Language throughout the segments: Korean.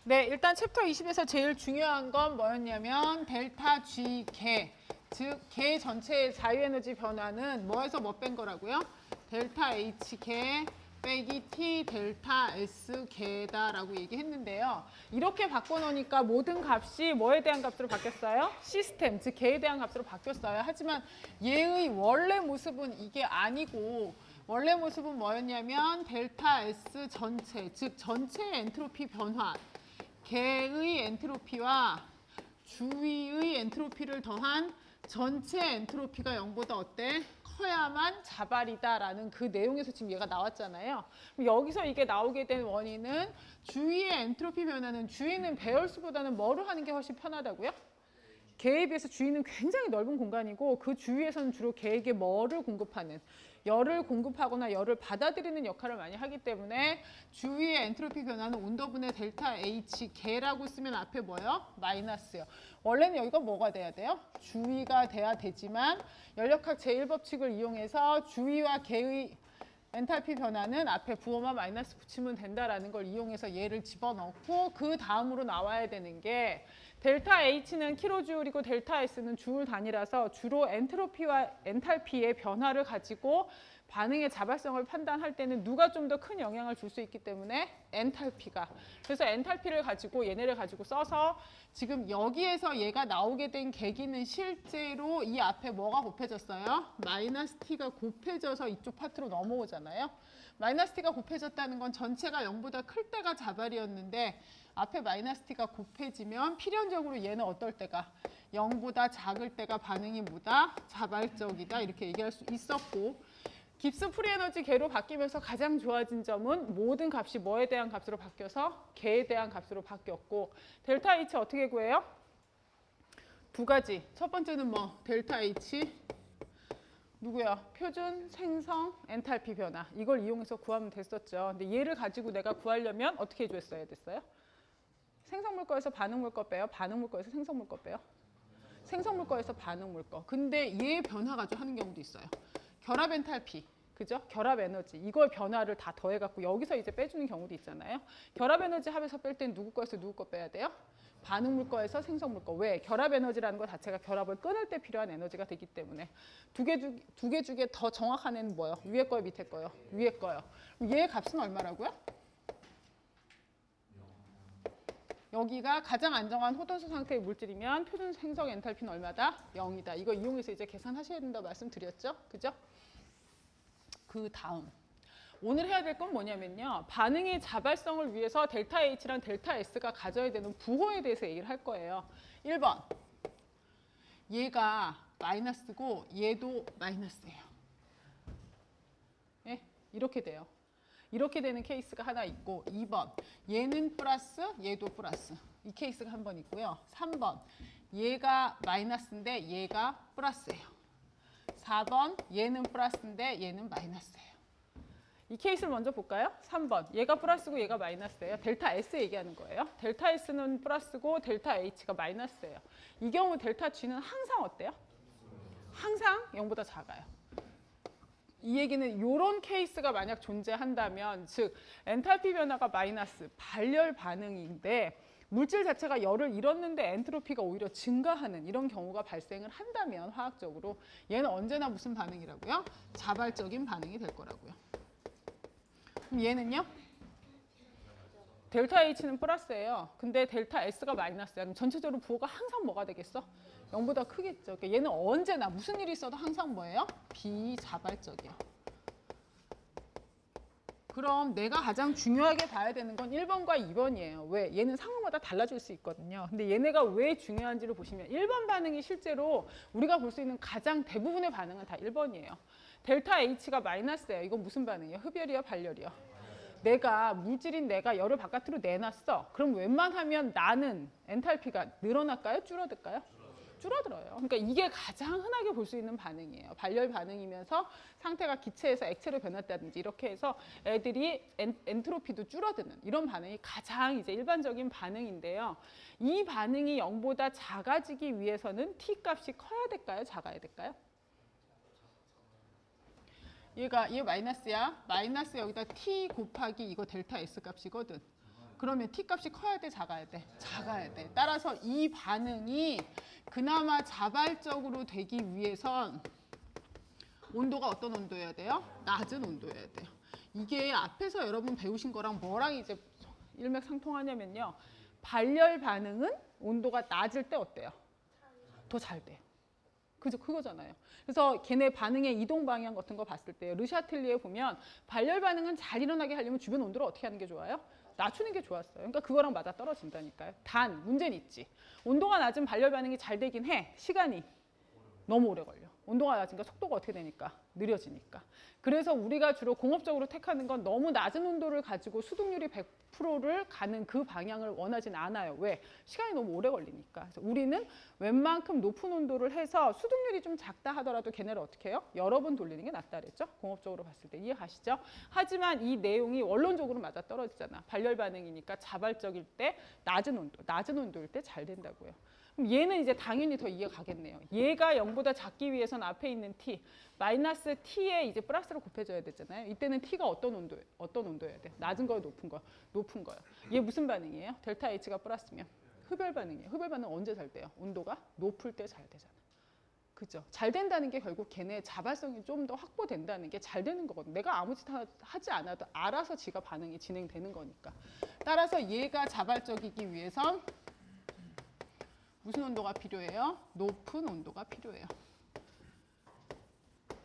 네, 일단 챕터 20에서 제일 중요한 건 뭐였냐면 델타 G 개, 즉 개 전체의 자유에너지 변화는 뭐에서 뭐 뺀 거라고요? 델타 H 개 빼기 T 델타 S 개다라고 얘기했는데요. 이렇게 바꿔놓으니까 모든 값이 뭐에 대한 값으로 바뀌었어요? 시스템, 즉 개에 대한 값으로 바뀌었어요. 하지만 얘의 원래 모습은 이게 아니고 원래 모습은 뭐였냐면 델타 S 전체, 즉 전체의 엔트로피 변화, 개의 엔트로피와 주위의 엔트로피를 더한 전체 엔트로피가 0보다 어때? 커야만 자발이다라는 그 내용에서 지금 얘가 나왔잖아요. 그럼 여기서 이게 나오게 된 원인은 주위의 엔트로피 변화는 주위는 배열수보다는 뭐를 하는 게 훨씬 편하다고요? 개에 비해서 주위는 굉장히 넓은 공간이고 그 주위에서는 주로 개에게 뭐를 공급하는, 열을 공급하거나 열을 받아들이는 역할을 많이 하기 때문에 주위의 엔트로피 변화는 온도분의 델타 H 개라고 쓰면 앞에 뭐요? 마이너스요. 원래는 여기가 뭐가 돼야 돼요? 주위가 돼야 되지만 연력학 제1법칙을 이용해서 주위와 개의 엔탈피 변화는 앞에 부호만 마이너스 붙이면 된다라는 걸 이용해서 얘를 집어넣고 그 다음으로 나와야 되는 게 델타 H는 킬로주울이고 델타 S는 주울 단위라서 주로 엔트로피와 엔탈피의 변화를 가지고 반응의 자발성을 판단할 때는 누가 좀 더 큰 영향을 줄 수 있기 때문에 엔탈피가. 그래서 엔탈피를 가지고 얘네를 가지고 써서 지금 여기에서 얘가 나오게 된 계기는 실제로 이 앞에 뭐가 곱해졌어요? 마이너스 T가 곱해져서 이쪽 파트로 넘어오잖아요. 마이너스 T가 곱해졌다는 건 전체가 0보다 클 때가 자발이었는데 앞에 마이너스 T가 곱해지면 필연적으로 얘는 어떨 때가 0보다 작을 때가 반응이 뭐다? 자발적이다 이렇게 얘기할 수 있었고 깁스 프리에너지 개로 바뀌면서 가장 좋아진 점은 모든 값이 뭐에 대한 값으로 바뀌어서 개에 대한 값으로 바뀌었고 델타 H 어떻게 구해요? 두 가지. 첫 번째는 뭐 델타 H 누구야? 표준, 생성, 엔탈피 변화. 이걸 이용해서 구하면 됐었죠. 근데 얘를 가지고 내가 구하려면 어떻게 해줬어야 됐어요? 생성물 거에서 반응물 거 빼요. 반응물 거에서 생성물 거 빼요. 생성물 거에서 반응물 거. 근데 얘 변화 가지고 하는 경우도 있어요. 결합 엔탈피, 그죠? 결합 에너지. 이걸 변화를 다 더해갖고 여기서 이제 빼주는 경우도 있잖아요. 결합 에너지 합에서 뺄 땐 누구 거에서 누구 거 빼야 돼요? 반응물 거에서 생성물 거. 왜? 결합 에너지라는 것 자체가 결합을 끊을 때 필요한 에너지가 되기 때문에 두 개 중에 더 정확한 애는 뭐예요? 위에 거요, 밑에 거요? 위에 거요. 얘 값은 얼마라고요? 여기가 가장 안정한 호돈수 상태의 물질이면 표준 생성 엔탈피는 얼마다? 0이다. 이거 이용해서 이제 계산하셔야 된다고 말씀드렸죠? 그죠? 그 다음. 오늘 해야 될 건 뭐냐면요. 반응의 자발성을 위해서 델타 H랑 델타 S가 가져야 되는 부호에 대해서 얘기를 할 거예요. 1번. 얘가 마이너스고 얘도 마이너스예요. 네? 이렇게 돼요. 이렇게 되는 케이스가 하나 있고 2번 얘는 플러스 얘도 플러스 이 케이스가 한 번 있고요. 3번 얘가 마이너스인데 얘가 플러스예요. 4번 얘는 플러스인데 얘는 마이너스예요. 이 케이스를 먼저 볼까요? 3번 얘가 플러스고 얘가 마이너스예요. 델타 S 얘기하는 거예요. 델타 S는 플러스고 델타 H가 마이너스예요. 이 경우 델타 G는 항상 어때요? 항상 0보다 작아요. 이 얘기는 이런 케이스가 만약 존재한다면 즉 엔탈피 변화가 마이너스 발열 반응인데 물질 자체가 열을 잃었는데 엔트로피가 오히려 증가하는 이런 경우가 발생을 한다면 화학적으로 얘는 언제나 무슨 반응이라고요? 자발적인 반응이 될 거라고요. 그럼 얘는요? 델타 H는 플러스예요. 근데 델타 S가 마이너스야. 그럼 전체적으로 부호가 항상 뭐가 되겠어? 0보다 크겠죠. 그러니까 얘는 언제나 무슨 일이 있어도 항상 뭐예요? 비자발적이에요. 그럼 내가 가장 중요하게 봐야 되는 건 1번과 2번이에요. 왜? 얘는 상황마다 달라질 수 있거든요. 근데 얘네가 왜 중요한지를 보시면 1번 반응이 실제로 우리가 볼 수 있는 가장 대부분의 반응은 다 1번이에요. 델타 H가 마이너스예요. 이건 무슨 반응이에요? 흡열이요? 발열이요? 내가 물질인 내가 열을 바깥으로 내놨어. 그럼 웬만하면 나는 엔탈피가 늘어날까요? 줄어들까요? 줄어들어요. 그러니까 이게 가장 흔하게 볼 수 있는 반응이에요. 발열 반응이면서 상태가 기체에서 액체로 변했다든지 이렇게 해서 애들이 엔트로피도 줄어드는 이런 반응이 가장 이제 일반적인 반응인데요. 이 반응이 0보다 작아지기 위해서는 T 값이 커야 될까요? 작아야 될까요? 얘 마이너스야. 마이너스 여기다 T 곱하기 이거 델타 S 값이거든. 그러면 T 값이 커야 돼, 작아야 돼? 작아야 돼. 따라서 이 반응이 그나마 자발적으로 되기 위해선 온도가 어떤 온도여야 돼요? 낮은 온도여야 돼요. 이게 앞에서 여러분 배우신 거랑 뭐랑 이제 일맥상통하냐면요. 발열 반응은 온도가 낮을 때 어때요? 더 잘 돼요. 그죠? 그거잖아요. 그래서 걔네 반응의 이동 방향 같은 거 봤을 때 르샤틀리에 보면 발열 반응은 잘 일어나게 하려면 주변 온도를 어떻게 하는 게 좋아요? 낮추는 게 좋았어요. 그러니까 그거랑 맞아 떨어진다니까요. 단 문제는 있지. 온도가 낮은 발열 반응이 잘 되긴 해. 시간이 너무 오래 걸려. 온도가 낮으니까 속도가 어떻게 되니까? 느려지니까. 그래서 우리가 주로 공업적으로 택하는 건 너무 낮은 온도를 가지고 수동률이 100%를 가는 그 방향을 원하진 않아요. 왜? 시간이 너무 오래 걸리니까. 그래서 우리는 웬만큼 높은 온도를 해서 수동률이 좀 작다 하더라도 걔네를 어떻게 해요? 여러 번 돌리는 게 낫다 그랬죠? 공업적으로 봤을 때. 이해가시죠? 하지만 이 내용이 원론적으로 맞아 떨어지잖아. 발열 반응이니까 자발적일 때 낮은 온도일 때 잘 된다고요. 그럼 얘는 이제 당연히 더 이해 가겠네요. 얘가 0보다 작기 위해서는 앞에 있는 t, 마이너스 t에 이제 플러스로 곱해줘야 되잖아요. 이때는 t가 어떤 온도여야 돼? 낮은 거요, 높은 거요? 높은 거요. 얘 무슨 반응이에요? 델타 h가 플러스면 흡열 반응이에요. 흡열 반응 언제 잘 돼요? 온도가 높을 때 잘 되잖아. 그죠? 잘 된다는 게 결국 걔네 자발성이 좀 더 확보된다는 게 잘 되는 거거든. 내가 아무 짓 하지 않아도 알아서 지가 반응이 진행되는 거니까. 따라서 얘가 자발적이기 위해선 무슨 온도가 필요해요? 높은 온도가 필요해요.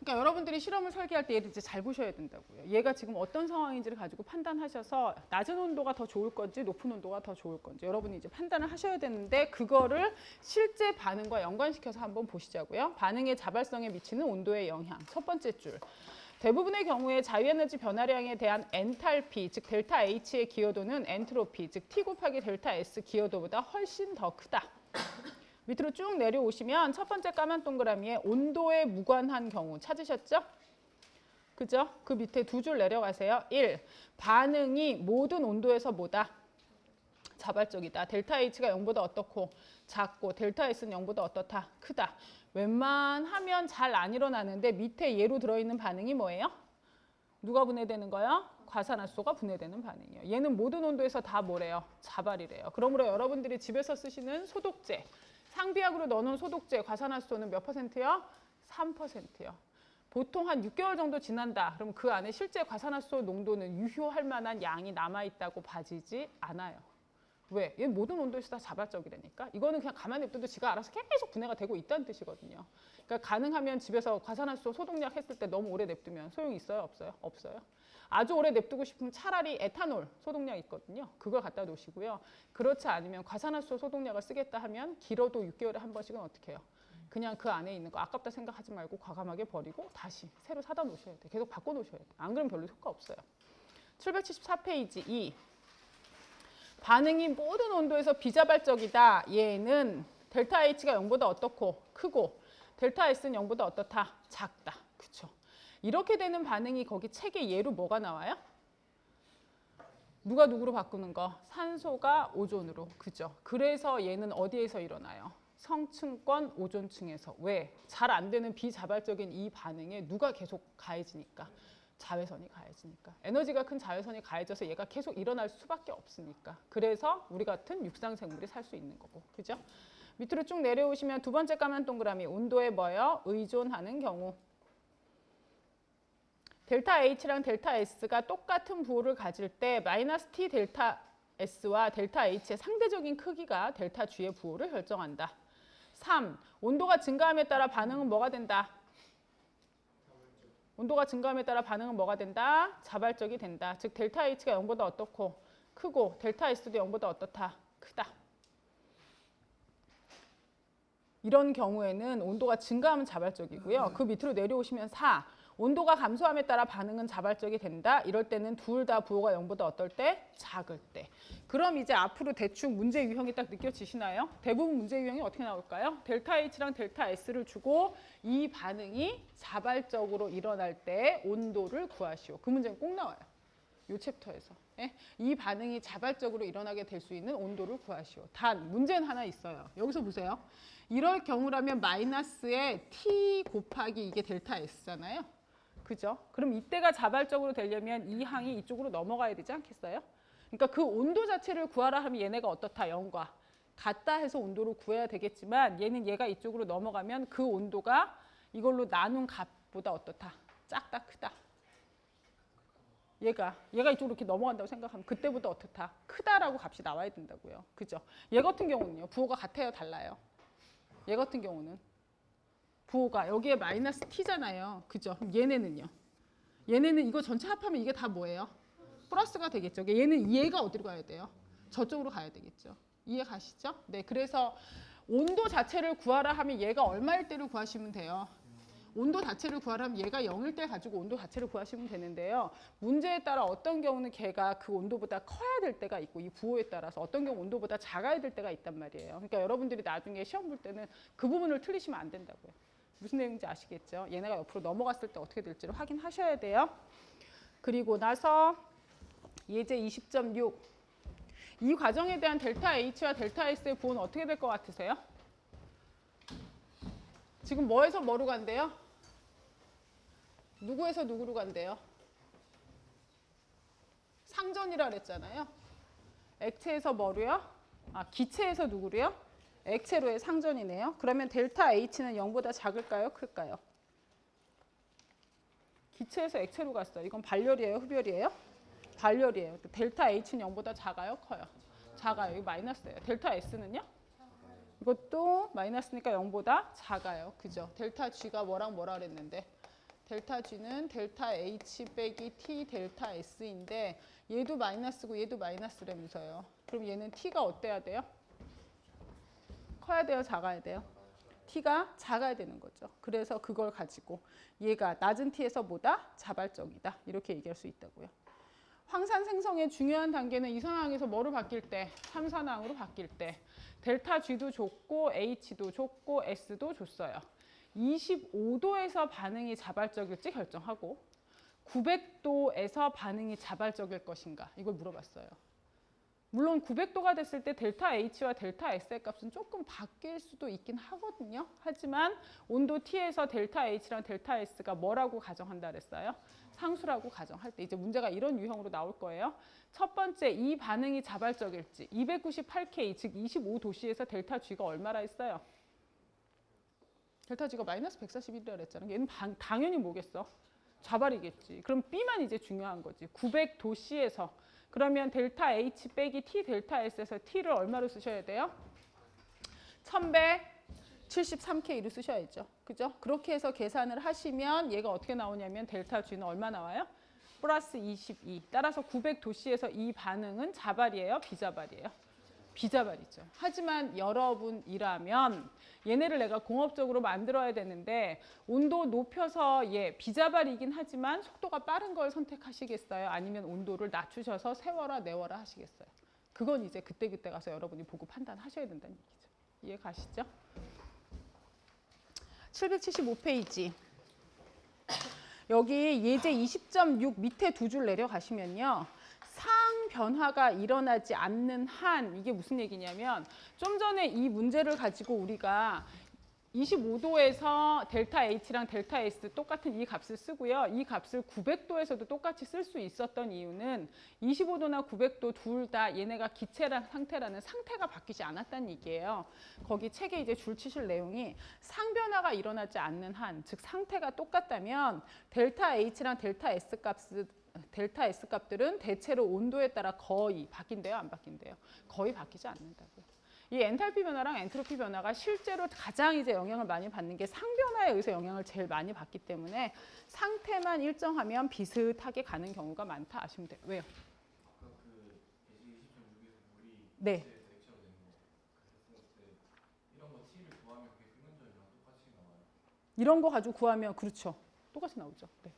그러니까 여러분들이 실험을 설계할 때 얘를 이제 잘 보셔야 된다고요. 얘가 지금 어떤 상황인지를 가지고 판단하셔서 낮은 온도가 더 좋을 건지 높은 온도가 더 좋을 건지 여러분이 이제 판단을 하셔야 되는데 그거를 실제 반응과 연관시켜서 한번 보시자고요. 반응의 자발성에 미치는 온도의 영향. 첫 번째 줄. 대부분의 경우에 자유에너지 변화량에 대한 엔탈피, 즉 델타 H의 기여도는 엔트로피, 즉 T 곱하기 델타 S 기여도보다 훨씬 더 크다. 밑으로 쭉 내려오시면 첫 번째 까만 동그라미에 온도에 무관한 경우 찾으셨죠? 그죠? 그 밑에 두 줄 내려가세요. 1. 반응이 모든 온도에서 뭐다? 자발적이다. 델타 H가 0보다 어떻고? 작고 델타 S는 0보다 어떻다? 크다. 웬만하면 잘 안 일어나는데 밑에 예로 들어있는 반응이 뭐예요? 누가 분해되는 거예요? 과산화수소가 분해되는 반응이에요. 얘는 모든 온도에서 다 뭐래요? 자발이래요. 그러므로 여러분들이 집에서 쓰시는 소독제, 상비약으로 넣어놓은 소독제, 과산화수소는 몇 %요? 3%요. 보통 한 6개월 정도 지난다. 그럼 그 안에 실제 과산화수소 농도는 유효할 만한 양이 남아있다고 봐지지 않아요. 왜? 얘는 모든 온도에서 다 자발적이라니까. 이거는 그냥 가만히 냅둬도 지가 알아서 계속 분해가 되고 있다는 뜻이거든요. 그러니까 가능하면 집에서 과산화수소 소독약 했을 때 너무 오래 냅두면 소용이 있어요? 없어요? 없어요. 아주 오래 냅두고 싶으면 차라리 에탄올 소독약 있거든요. 그걸 갖다 놓으시고요. 그렇지 않으면 과산화수소 소독약을 쓰겠다 하면 길어도 6개월에 한 번씩은 어떻게 해요? 그냥 그 안에 있는 거 아깝다 생각하지 말고 과감하게 버리고 다시 새로 사다 놓으셔야 돼요. 계속 바꿔 놓으셔야 돼요. 안 그러면 별로 효과 없어요. 774페이지 2. 반응이 모든 온도에서 비자발적이다. 얘는 델타 H가 0보다 어떻고? 크고 델타 S는 0보다 어떻다? 작다. 그쵸? 이렇게 되는 반응이 거기 책에 예로 뭐가 나와요? 누가 누구로 바꾸는 거? 산소가 오존으로. 그죠? 그래서 얘는 어디에서 일어나요? 성층권 오존층에서. 왜? 잘 안 되는 비자발적인 이 반응에 누가 계속 가해지니까? 자외선이 가해지니까. 에너지가 큰 자외선이 가해져서 얘가 계속 일어날 수밖에 없으니까. 그래서 우리 같은 육상 생물이 살 수 있는 거고. 그죠? 밑으로 쭉 내려오시면 두 번째 까만 동그라미 온도에 뭐예요? 의존하는 경우. 델타 H랑 델타 S가 똑같은 부호를 가질 때 마이너스 T 델타 S와 델타 H의 상대적인 크기가 델타 G의 부호를 결정한다. 3. 온도가 증가함에 따라 반응은 뭐가 된다? 온도가 증가함에 따라 반응은 뭐가 된다? 자발적이 된다. 즉 델타 H가 0보다 어떻고? 크고 델타 S도 0보다 어떻다? 크다. 이런 경우에는 온도가 증가하면 자발적이고요. 그 밑으로 내려오시면 4. 온도가 감소함에 따라 반응은 자발적이 된다. 이럴 때는 둘 다 부호가 0보다 어떨 때? 작을 때. 그럼 이제 앞으로 대충 문제 유형이 딱 느껴지시나요? 대부분 문제 유형이 어떻게 나올까요? 델타 H랑 델타 S를 주고 이 반응이 자발적으로 일어날 때 온도를 구하시오. 그 문제는 꼭 나와요. 이 챕터에서. 예? 이 반응이 자발적으로 일어나게 될 수 있는 온도를 구하시오. 단 문제는 하나 있어요. 여기서 보세요. 이럴 경우라면 마이너스에 T 곱하기 이게 델타 S잖아요. 그죠? 그럼 이때가 자발적으로 되려면 이 항이 이쪽으로 넘어가야 되지 않겠어요? 그러니까 그 온도 자체를 구하라 하면 얘네가 어떻다? 0과 같다 해서 온도를 구해야 되겠지만 얘는 얘가 이쪽으로 넘어가면 그 온도가 이걸로 나눈 값보다 어떻다? 작다, 크다. 얘가 이쪽으로 이렇게 넘어간다고 생각하면 그때보다 어떻다? 크다라고 값이 나와야 된다고요. 그죠? 얘 같은 경우는요. 부호가 같아요, 달라요? 얘 같은 경우는 부호가 여기에 마이너스 t잖아요. 그죠? 그럼 얘네는요. 얘네는 이거 전체 합하면 이게 다 뭐예요? 플러스가 되겠죠. 얘가 어디로 가야 돼요? 저쪽으로 가야 되겠죠. 이해 가시죠? 네, 그래서 온도 자체를 구하라 하면 얘가 얼마일 때를 구하시면 돼요. 온도 자체를 구하라면 얘가 0일 때 가지고 온도 자체를 구하시면 되는데요. 문제에 따라 어떤 경우는 걔가 그 온도보다 커야 될 때가 있고 이 부호에 따라서 어떤 경우 온도보다 작아야 될 때가 있단 말이에요. 그러니까 여러분들이 나중에 시험 볼 때는 그 부분을 틀리시면 안 된다고요. 무슨 내용인지 아시겠죠? 얘네가 옆으로 넘어갔을 때 어떻게 될지를 확인하셔야 돼요. 그리고 나서 예제 20.6 이 과정에 대한 델타 H와 델타 S의 부호는 어떻게 될 것 같으세요? 지금 뭐에서 뭐로 간대요? 누구에서 누구로 간대요? 상전이라 그랬잖아요. 액체에서 뭐로요? 기체에서 누구로요? 액체로의 상전이네요. 그러면 델타 H는 0보다 작을까요? 클까요? 기체에서 액체로 갔어요. 이건 발열이에요? 흡열이에요? 발열이에요. 델타 H는 0보다 작아요? 커요? 작아요. 이거 마이너스예요. 델타 S는요? 이것도 마이너스니까 0보다 작아요. 그죠? 델타 G가 뭐랑 뭐라 그랬는데 델타 G는 델타 H 빼기 T 델타 S인데 얘도 마이너스고 얘도 마이너스라면서요. 그럼 얘는 T가 어때야 돼요? 커야 돼요? 작아야 돼요? T가 작아야 되는 거죠. 그래서 그걸 가지고 얘가 낮은 T에서 보다 자발적이다. 이렇게 얘기할 수 있다고요. 황산 생성의 중요한 단계는 이 상황에서 뭐로 바뀔 때? 삼산항으로 바뀔 때. 델타 G도 줬고 H도 줬고 S도 줬어요. 25도에서 반응이 자발적일지 결정하고 900도에서 반응이 자발적일 것인가 이걸 물어봤어요. 물론 900도가 됐을 때 델타 H와 델타 S의 값은 조금 바뀔 수도 있긴 하거든요. 하지만 온도 T에서 델타 H랑 델타 S가 뭐라고 가정한다 그랬어요? 상수라고 가정할 때 이제 문제가 이런 유형으로 나올 거예요. 첫 번째, 이 반응이 자발적일지 298K 즉 25도씨에서 델타 G가 얼마라 했어요? 델타 G가 마이너스 141이라 그랬잖아요. 얘는 당연히 뭐겠어? 자발이겠지. 그럼 B만 이제 중요한 거지. 900도씨에서 그러면 델타 H 빼기 T 델타 S에서 T를 얼마로 쓰셔야 돼요? 1173K를 쓰셔야죠. 그죠? 그렇게 해서 계산을 하시면 얘가 어떻게 나오냐면 델타 G는 얼마 나와요? 플러스 22. 따라서 900도씨에서 이 반응은 자발이에요? 비자발이에요? 비자발이죠. 하지만 여러분이라면 얘네를 내가 공업적으로 만들어야 되는데 온도 높여서 비자발이긴 하지만 속도가 빠른 걸 선택하시겠어요? 아니면 온도를 낮추셔서 세워라 내워라 하시겠어요? 그건 이제 그때그때 가서 여러분이 보고 판단하셔야 된다는 얘기죠. 이해 가시죠? 775페이지. 여기 예제 20.6 밑에 두 줄 내려가시면요. 상 변화가 일어나지 않는 한, 이게 무슨 얘기냐면 좀 전에 이 문제를 가지고 우리가 25도에서 델타 H랑 델타 S 똑같은 이 값을 쓰고요. 이 값을 900도에서도 똑같이 쓸 수 있었던 이유는 25도나 900도 둘 다 얘네가 기체란 상태라는 상태가 바뀌지 않았다는 얘기예요. 거기 책에 이제 줄 치실 내용이 상변화가 일어나지 않는 한, 즉 상태가 똑같다면 델타 H랑 델타 S 값들은 대체로 온도에 따라 거의 바뀐대요, 안 바뀐대요? 거의 바뀌지 않는다고요. 이 엔탈피 변화랑 엔트로피 변화가 실제로 가장 이제 영향을 많이 받는 게 상변화에 의해서 영향을 제일 많이 받기 때문에 상태만 일정하면 비슷하게 가는 경우가 많다 아시면 돼요. 왜요? 아까 그 예시 20.6에서 물이 네. 액체로 된 거 그랬을 때 이런 거 T를 구하면 그게 평균점이랑 똑같이 나와요? 이런 거 가지고 구하면 그렇죠. 똑같이 나오죠. 네.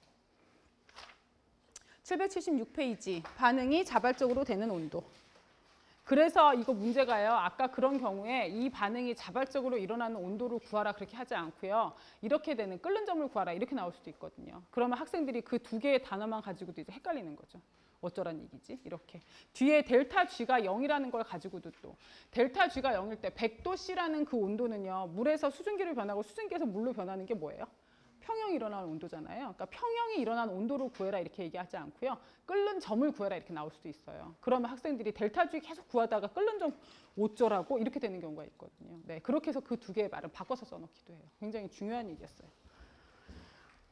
776페이지. 반응이 자발적으로 되는 온도. 그래서 이거 문제가요. 아까 그런 경우에 이 반응이 자발적으로 일어나는 온도를 구하라 그렇게 하지 않고요. 이렇게 되는 끓는 점을 구하라 이렇게 나올 수도 있거든요. 그러면 학생들이 그 두 개의 단어만 가지고도 이제 헷갈리는 거죠. 어쩌란 얘기지? 이렇게. 뒤에 델타 G가 0이라는 걸 가지고도 또 델타 G가 0일 때 100도씨라는 그 온도는요. 물에서 수증기로 변하고 수증기에서 물로 변하는 게 뭐예요? 평형이 일어나는 온도잖아요. 그러니까 평형이 일어난 온도를 구해라 이렇게 얘기하지 않고요. 끓는 점을 구해라 이렇게 나올 수도 있어요. 그러면 학생들이 델타 G 계속 구하다가 끓는 점 어쩌라고 이렇게 되는 경우가 있거든요. 네, 그렇게 해서 그 두 개의 말은 바꿔서 써놓기도 해요. 굉장히 중요한 얘기였어요.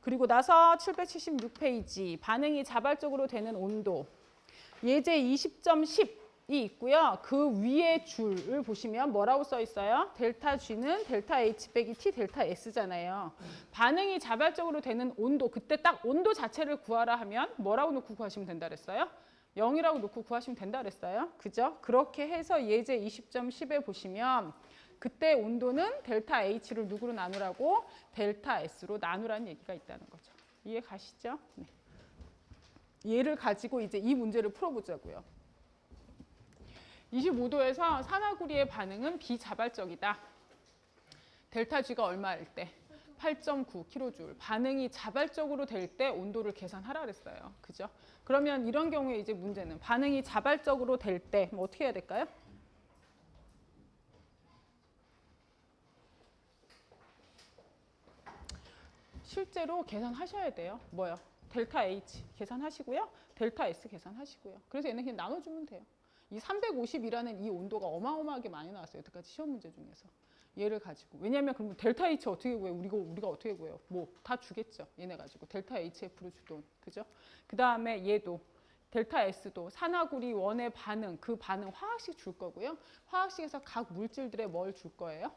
그리고 나서 776페이지 반응이 자발적으로 되는 온도 예제 20.10이 있고요. 그 위에 줄을 보시면 뭐라고 써 있어요? 델타 G는 델타 H 빼기 T 델타 S잖아요. 반응이 자발적으로 되는 온도 그때 딱 온도 자체를 구하라 하면 뭐라고 놓고 구하시면 된다 그랬어요? 0이라고 놓고 구하시면 된다 그랬어요. 그죠? 그렇게 해서 예제 20.10에 보시면 그때 온도는 델타 H를 누구로 나누라고? 델타 S로 나누라는 얘기가 있다는 거죠. 이해 가시죠? 네. 얘를 가지고 이제 이 문제를 풀어보자고요. 25도에서 산화구리의 반응은 비자발적이다. 델타 G가 얼마일 때? 8.9 kJ. 반응이 자발적으로 될 때 온도를 계산하라 그랬어요. 그죠? 그러면 이런 경우에 이제 문제는 반응이 자발적으로 될 때 뭐 어떻게 해야 될까요? 실제로 계산하셔야 돼요. 뭐요? 델타 H 계산하시고요. 델타 S 계산하시고요. 그래서 얘는 그냥 나눠주면 돼요. 이 350이라는 이 온도가 어마어마하게 많이 나왔어요. 여태까지 시험 문제 중에서. 얘를 가지고. 왜냐하면 그럼 델타 H 어떻게 구해요? 우리가 어떻게 구해요? 뭐 다 주겠죠. 얘네 가지고. 델타 HF로 주돈. 그죠? 그 다음에 얘도. 델타 S도 산화구리 원의 반응, 그 반응 화학식 줄 거고요. 화학식에서 각 물질들의 뭘 줄 거예요?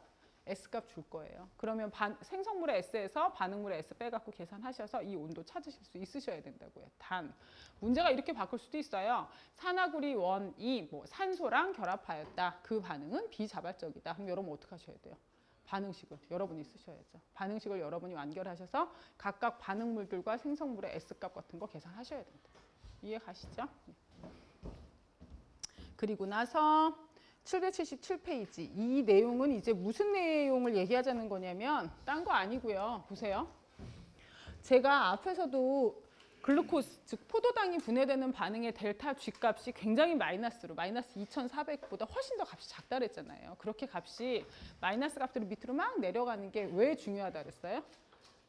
S값 줄 거예요. 그러면 생성물의 S에서 반응물의 S 빼갖고 계산하셔서 이 온도 찾으실 수 있으셔야 된다고요. 단, 문제가 이렇게 바꿀 수도 있어요. 산화구리 원이 뭐 산소랑 결합하였다. 그 반응은 비자발적이다. 그럼 여러분 어떻게 하셔야 돼요? 반응식을 여러분이 쓰셔야죠. 반응식을 여러분이 완결하셔서 각각 반응물들과 생성물의 S값 같은 거 계산하셔야 된다. 이해 가시죠? 그리고 나서 777페이지. 이 내용은 이제 무슨 내용을 얘기하자는 거냐면 딴 거 아니고요. 보세요. 제가 앞에서도 글루코스, 즉 포도당이 분해되는 반응의 델타 G 값이 굉장히 마이너스로 마이너스 2400보다 훨씬 더 값이 작다 그랬잖아요. 그렇게 값이 마이너스 값들이 밑으로 막 내려가는 게 왜 중요하다 그랬어요?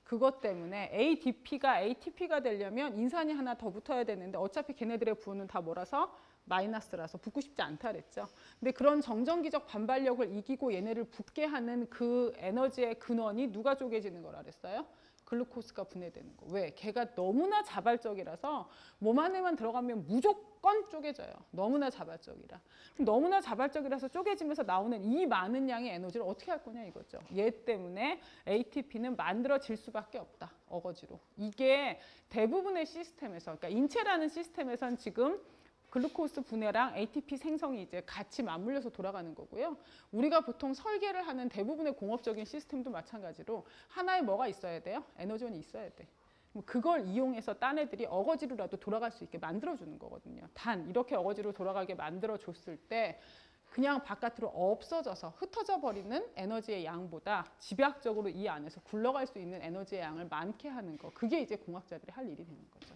그것 때문에 ADP가 ATP가 되려면 인산이 하나 더 붙어야 되는데 어차피 걔네들의 부호는 다 뭐라서? 마이너스라서 붙고 싶지 않다 그랬죠. 근데 그런 정전기적 반발력을 이기고 얘네를 붙게 하는 그 에너지의 근원이 누가 쪼개지는 거라 그랬어요? 글루코스가 분해되는 거. 왜? 걔가 너무나 자발적이라서 몸 안에만 들어가면 무조건 쪼개져요. 너무나 자발적이라. 너무나 자발적이라서 쪼개지면서 나오는 이 많은 양의 에너지를 어떻게 할 거냐 이거죠. 얘 때문에 ATP는 만들어질 수밖에 없다. 어거지로. 이게 대부분의 시스템에서, 그러니까 인체라는 시스템에선 지금 글루코스 분해랑 ATP 생성이 이제 같이 맞물려서 돌아가는 거고요. 우리가 보통 설계를 하는 대부분의 공업적인 시스템도 마찬가지로 하나에 뭐가 있어야 돼요? 에너지원이 있어야 돼. 그걸 이용해서 딴 애들이 어거지로라도 돌아갈 수 있게 만들어주는 거거든요. 단 이렇게 어거지로 돌아가게 만들어줬을 때 그냥 바깥으로 없어져서 흩어져 버리는 에너지의 양보다 집약적으로 이 안에서 굴러갈 수 있는 에너지의 양을 많게 하는 거. 그게 이제 공학자들이 할 일이 되는 거죠.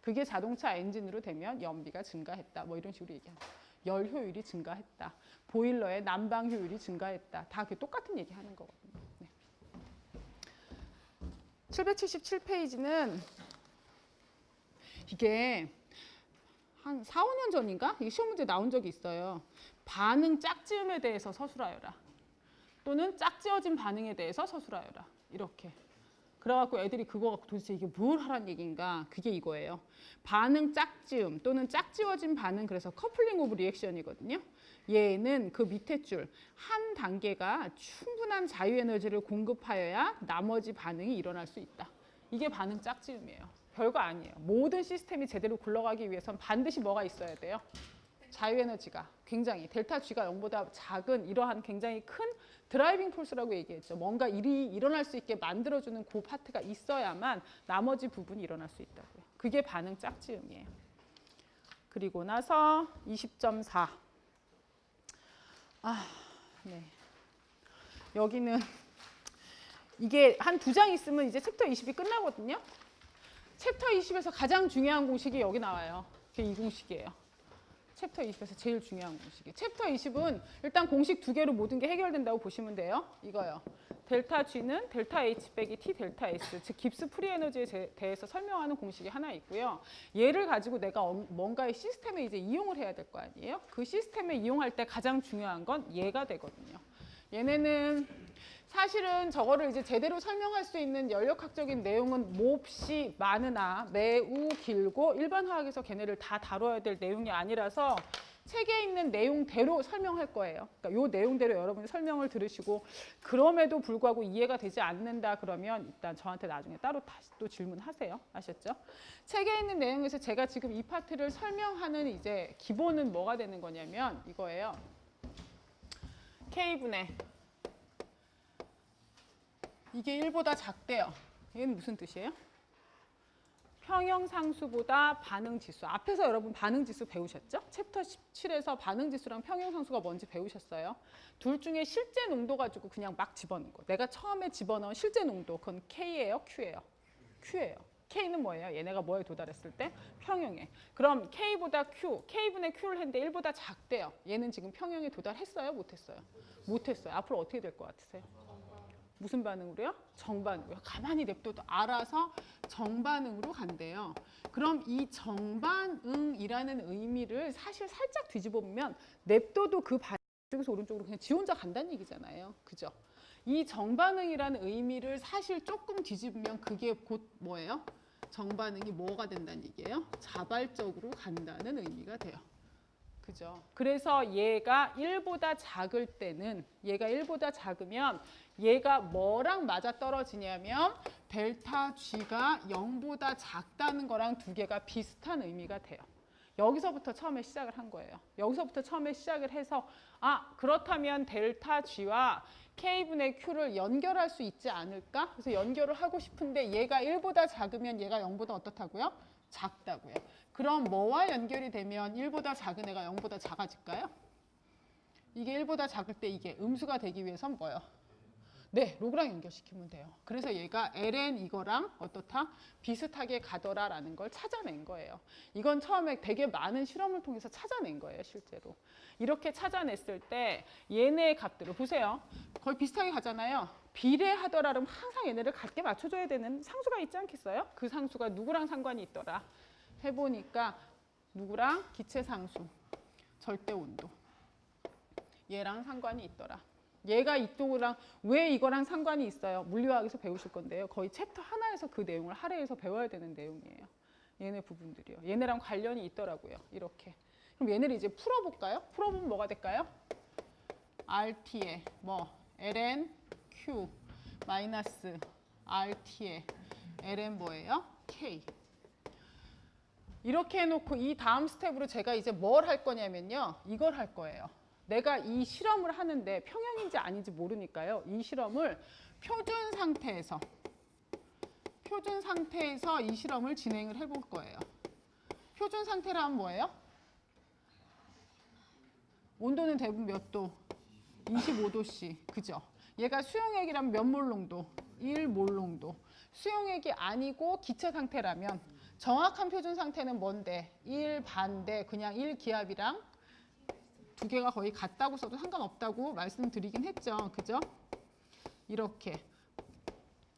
그게 자동차 엔진으로 되면 연비가 증가했다. 뭐 이런 식으로 얘기합니다. 열 효율이 증가했다. 보일러의 난방 효율이 증가했다. 다 그게 똑같은 얘기 하는 거거든요. 네. 777페이지는 이게 한 4, 5년 전인가? 이게 시험 문제 나온 적이 있어요. 반응 짝지음에 대해서 서술하여라. 또는 짝지어진 반응에 대해서 서술하여라. 이렇게. 그래갖고 애들이 그거 갖고 도대체 이게 뭘 하란 얘기인가? 그게 이거예요. 반응 짝지음 또는 짝지워진 반응, 그래서 커플링 오브 리액션이거든요. 얘는 그 밑에 줄 한 단계가 충분한 자유에너지를 공급하여야 나머지 반응이 일어날 수 있다. 이게 반응 짝지음이에요. 별거 아니에요. 모든 시스템이 제대로 굴러가기 위해선 반드시 뭐가 있어야 돼요? 자유에너지가 굉장히 델타 G가 0보다 작은 이러한 굉장히 큰 드라이빙 폴스라고 얘기했죠. 뭔가 일이 일어날 수 있게 만들어주는 그 파트가 있어야만 나머지 부분이 일어날 수 있다고요. 그게 반응 짝지음이에요. 그리고 나서 20.4. 네. 여기는 이게 한 2장 있으면 이제 챕터 20이 끝나거든요. 챕터 20에서 가장 중요한 공식이 여기 나와요. 그게 이 공식이에요. 챕터 20에서 제일 중요한 공식이. 챕터 20은 일단 공식 2개로 모든 게 해결된다고 보시면 돼요. 이거요. 델타 G는 델타 H 빼기 T 델타 S, 즉 깁스 프리 에너지에 대해서 설명하는 공식이 하나 있고요. 얘를 가지고 내가 뭔가의 시스템에 이제 이용을 해야 될 거 아니에요? 그 시스템에 이용할 때 가장 중요한 건 얘가 되거든요. 얘네는 사실은 저거를 이제 제대로 설명할 수 있는 연력학적인 내용은 몹시 많으나 매우 길고 일반 화학에서 걔네를 다 다뤄야 될 내용이 아니라서 책에 있는 내용대로 설명할 거예요. 그러니까 이 내용대로 여러분이 설명을 들으시고 그럼에도 불구하고 이해가 되지 않는다 그러면 일단 저한테 나중에 따로 다시 또 질문하세요. 아셨죠? 책에 있는 내용에서 제가 지금 이 파트를 설명하는 이제 기본은 뭐가 되는 거냐면 이거예요. K분의 이게 1보다 작대요. 이건 무슨 뜻이에요? 평형상수보다 반응지수. 앞에서 여러분 반응지수 배우셨죠? 챕터 17에서 반응지수랑 평형상수가 뭔지 배우셨어요. 둘 중에 실제 농도 가지고 그냥 막 집어넣은 거. 내가 처음에 집어넣은 실제 농도 그건 K예요? Q예요? Q예요. K는 뭐예요? 얘네가 뭐에 도달했을 때? 평형에. 그럼 K보다 Q, K분의 Q를 했는데 1보다 작대요. 얘는 지금 평형에 도달했어요? 못했어요? 못했어요. 앞으로 어떻게 될 것 같으세요? 무슨 반응으로요? 정반응으로. 가만히 냅둬도 알아서 정반응으로 간대요. 그럼 이 정반응이라는 의미를 사실 살짝 뒤집어 보면 냅둬도 그 반응 쪽에서 오른쪽으로 그냥 지 혼자 간다는 얘기잖아요. 그죠? 이 정반응이라는 의미를 사실 조금 뒤집으면 그게 곧 뭐예요? 정반응이 뭐가 된다는 얘기예요? 자발적으로 간다는 의미가 돼요. 그죠? 그래서 얘가 1보다 작을 때는 얘가 1보다 작으면 얘가 뭐랑 맞아 떨어지냐면 델타 G가 0보다 작다는 거랑 두 개가 비슷한 의미가 돼요. 여기서부터 처음에 시작을 한 거예요. 여기서부터 처음에 시작을 해서 그렇다면 델타 G와 K분의 Q를 연결할 수 있지 않을까? 그래서 연결을 하고 싶은데 얘가 1보다 작으면 얘가 0보다 어떻다고요? 작다고요. 그럼 뭐와 연결이 되면 1보다 작은 애가 0보다 작아질까요? 이게 1보다 작을 때 이게 음수가 되기 위해선 뭐예요? 네, 로그랑 연결시키면 돼요. 그래서 얘가 ln 이거랑 어떻다? 비슷하게 가더라라는 걸 찾아낸 거예요. 이건 처음에 되게 많은 실험을 통해서 찾아낸 거예요, 실제로. 이렇게 찾아냈을 때 얘네의 값들을 보세요. 거의 비슷하게 가잖아요. 비례하더라면 항상 얘네를 같게 맞춰줘야 되는 상수가 있지 않겠어요? 그 상수가 누구랑 상관이 있더라? 해보니까 누구랑? 기체상수, 절대온도. 얘랑 상관이 있더라. 얘가 이쪽이랑 왜 이거랑 상관이 있어요? 물리화학에서 배우실 건데요. 거의 챕터 하나에서 그 내용을 할애해서 배워야 되는 내용이에요. 얘네 부분들이요. 얘네랑 관련이 있더라고요. 이렇게. 그럼 얘네를 이제 풀어볼까요? 풀어보면 뭐가 될까요? RT에 뭐 ln Q 마이너스 RT에 ln 뭐예요? K. 이렇게 해놓고 이 다음 스텝으로 제가 이제 뭘 할 거냐면요. 이걸 할 거예요. 내가 이 실험을 하는데 평형인지 아닌지 모르니까요. 이 실험을 표준 상태에서 이 실험을 진행을 해볼 거예요. 표준 상태라면 뭐예요? 온도는 대부분 몇 도? 25도씨. 그죠? 얘가 수용액이라면 몇 몰 농도? 1몰 농도. 수용액이 아니고 기체 상태라면 정확한 표준 상태는 뭔데? 1반대 그냥 1기압이랑 두 개가 거의 같다고 써도 상관없다고 말씀드리긴 했죠. 그죠? 이렇게.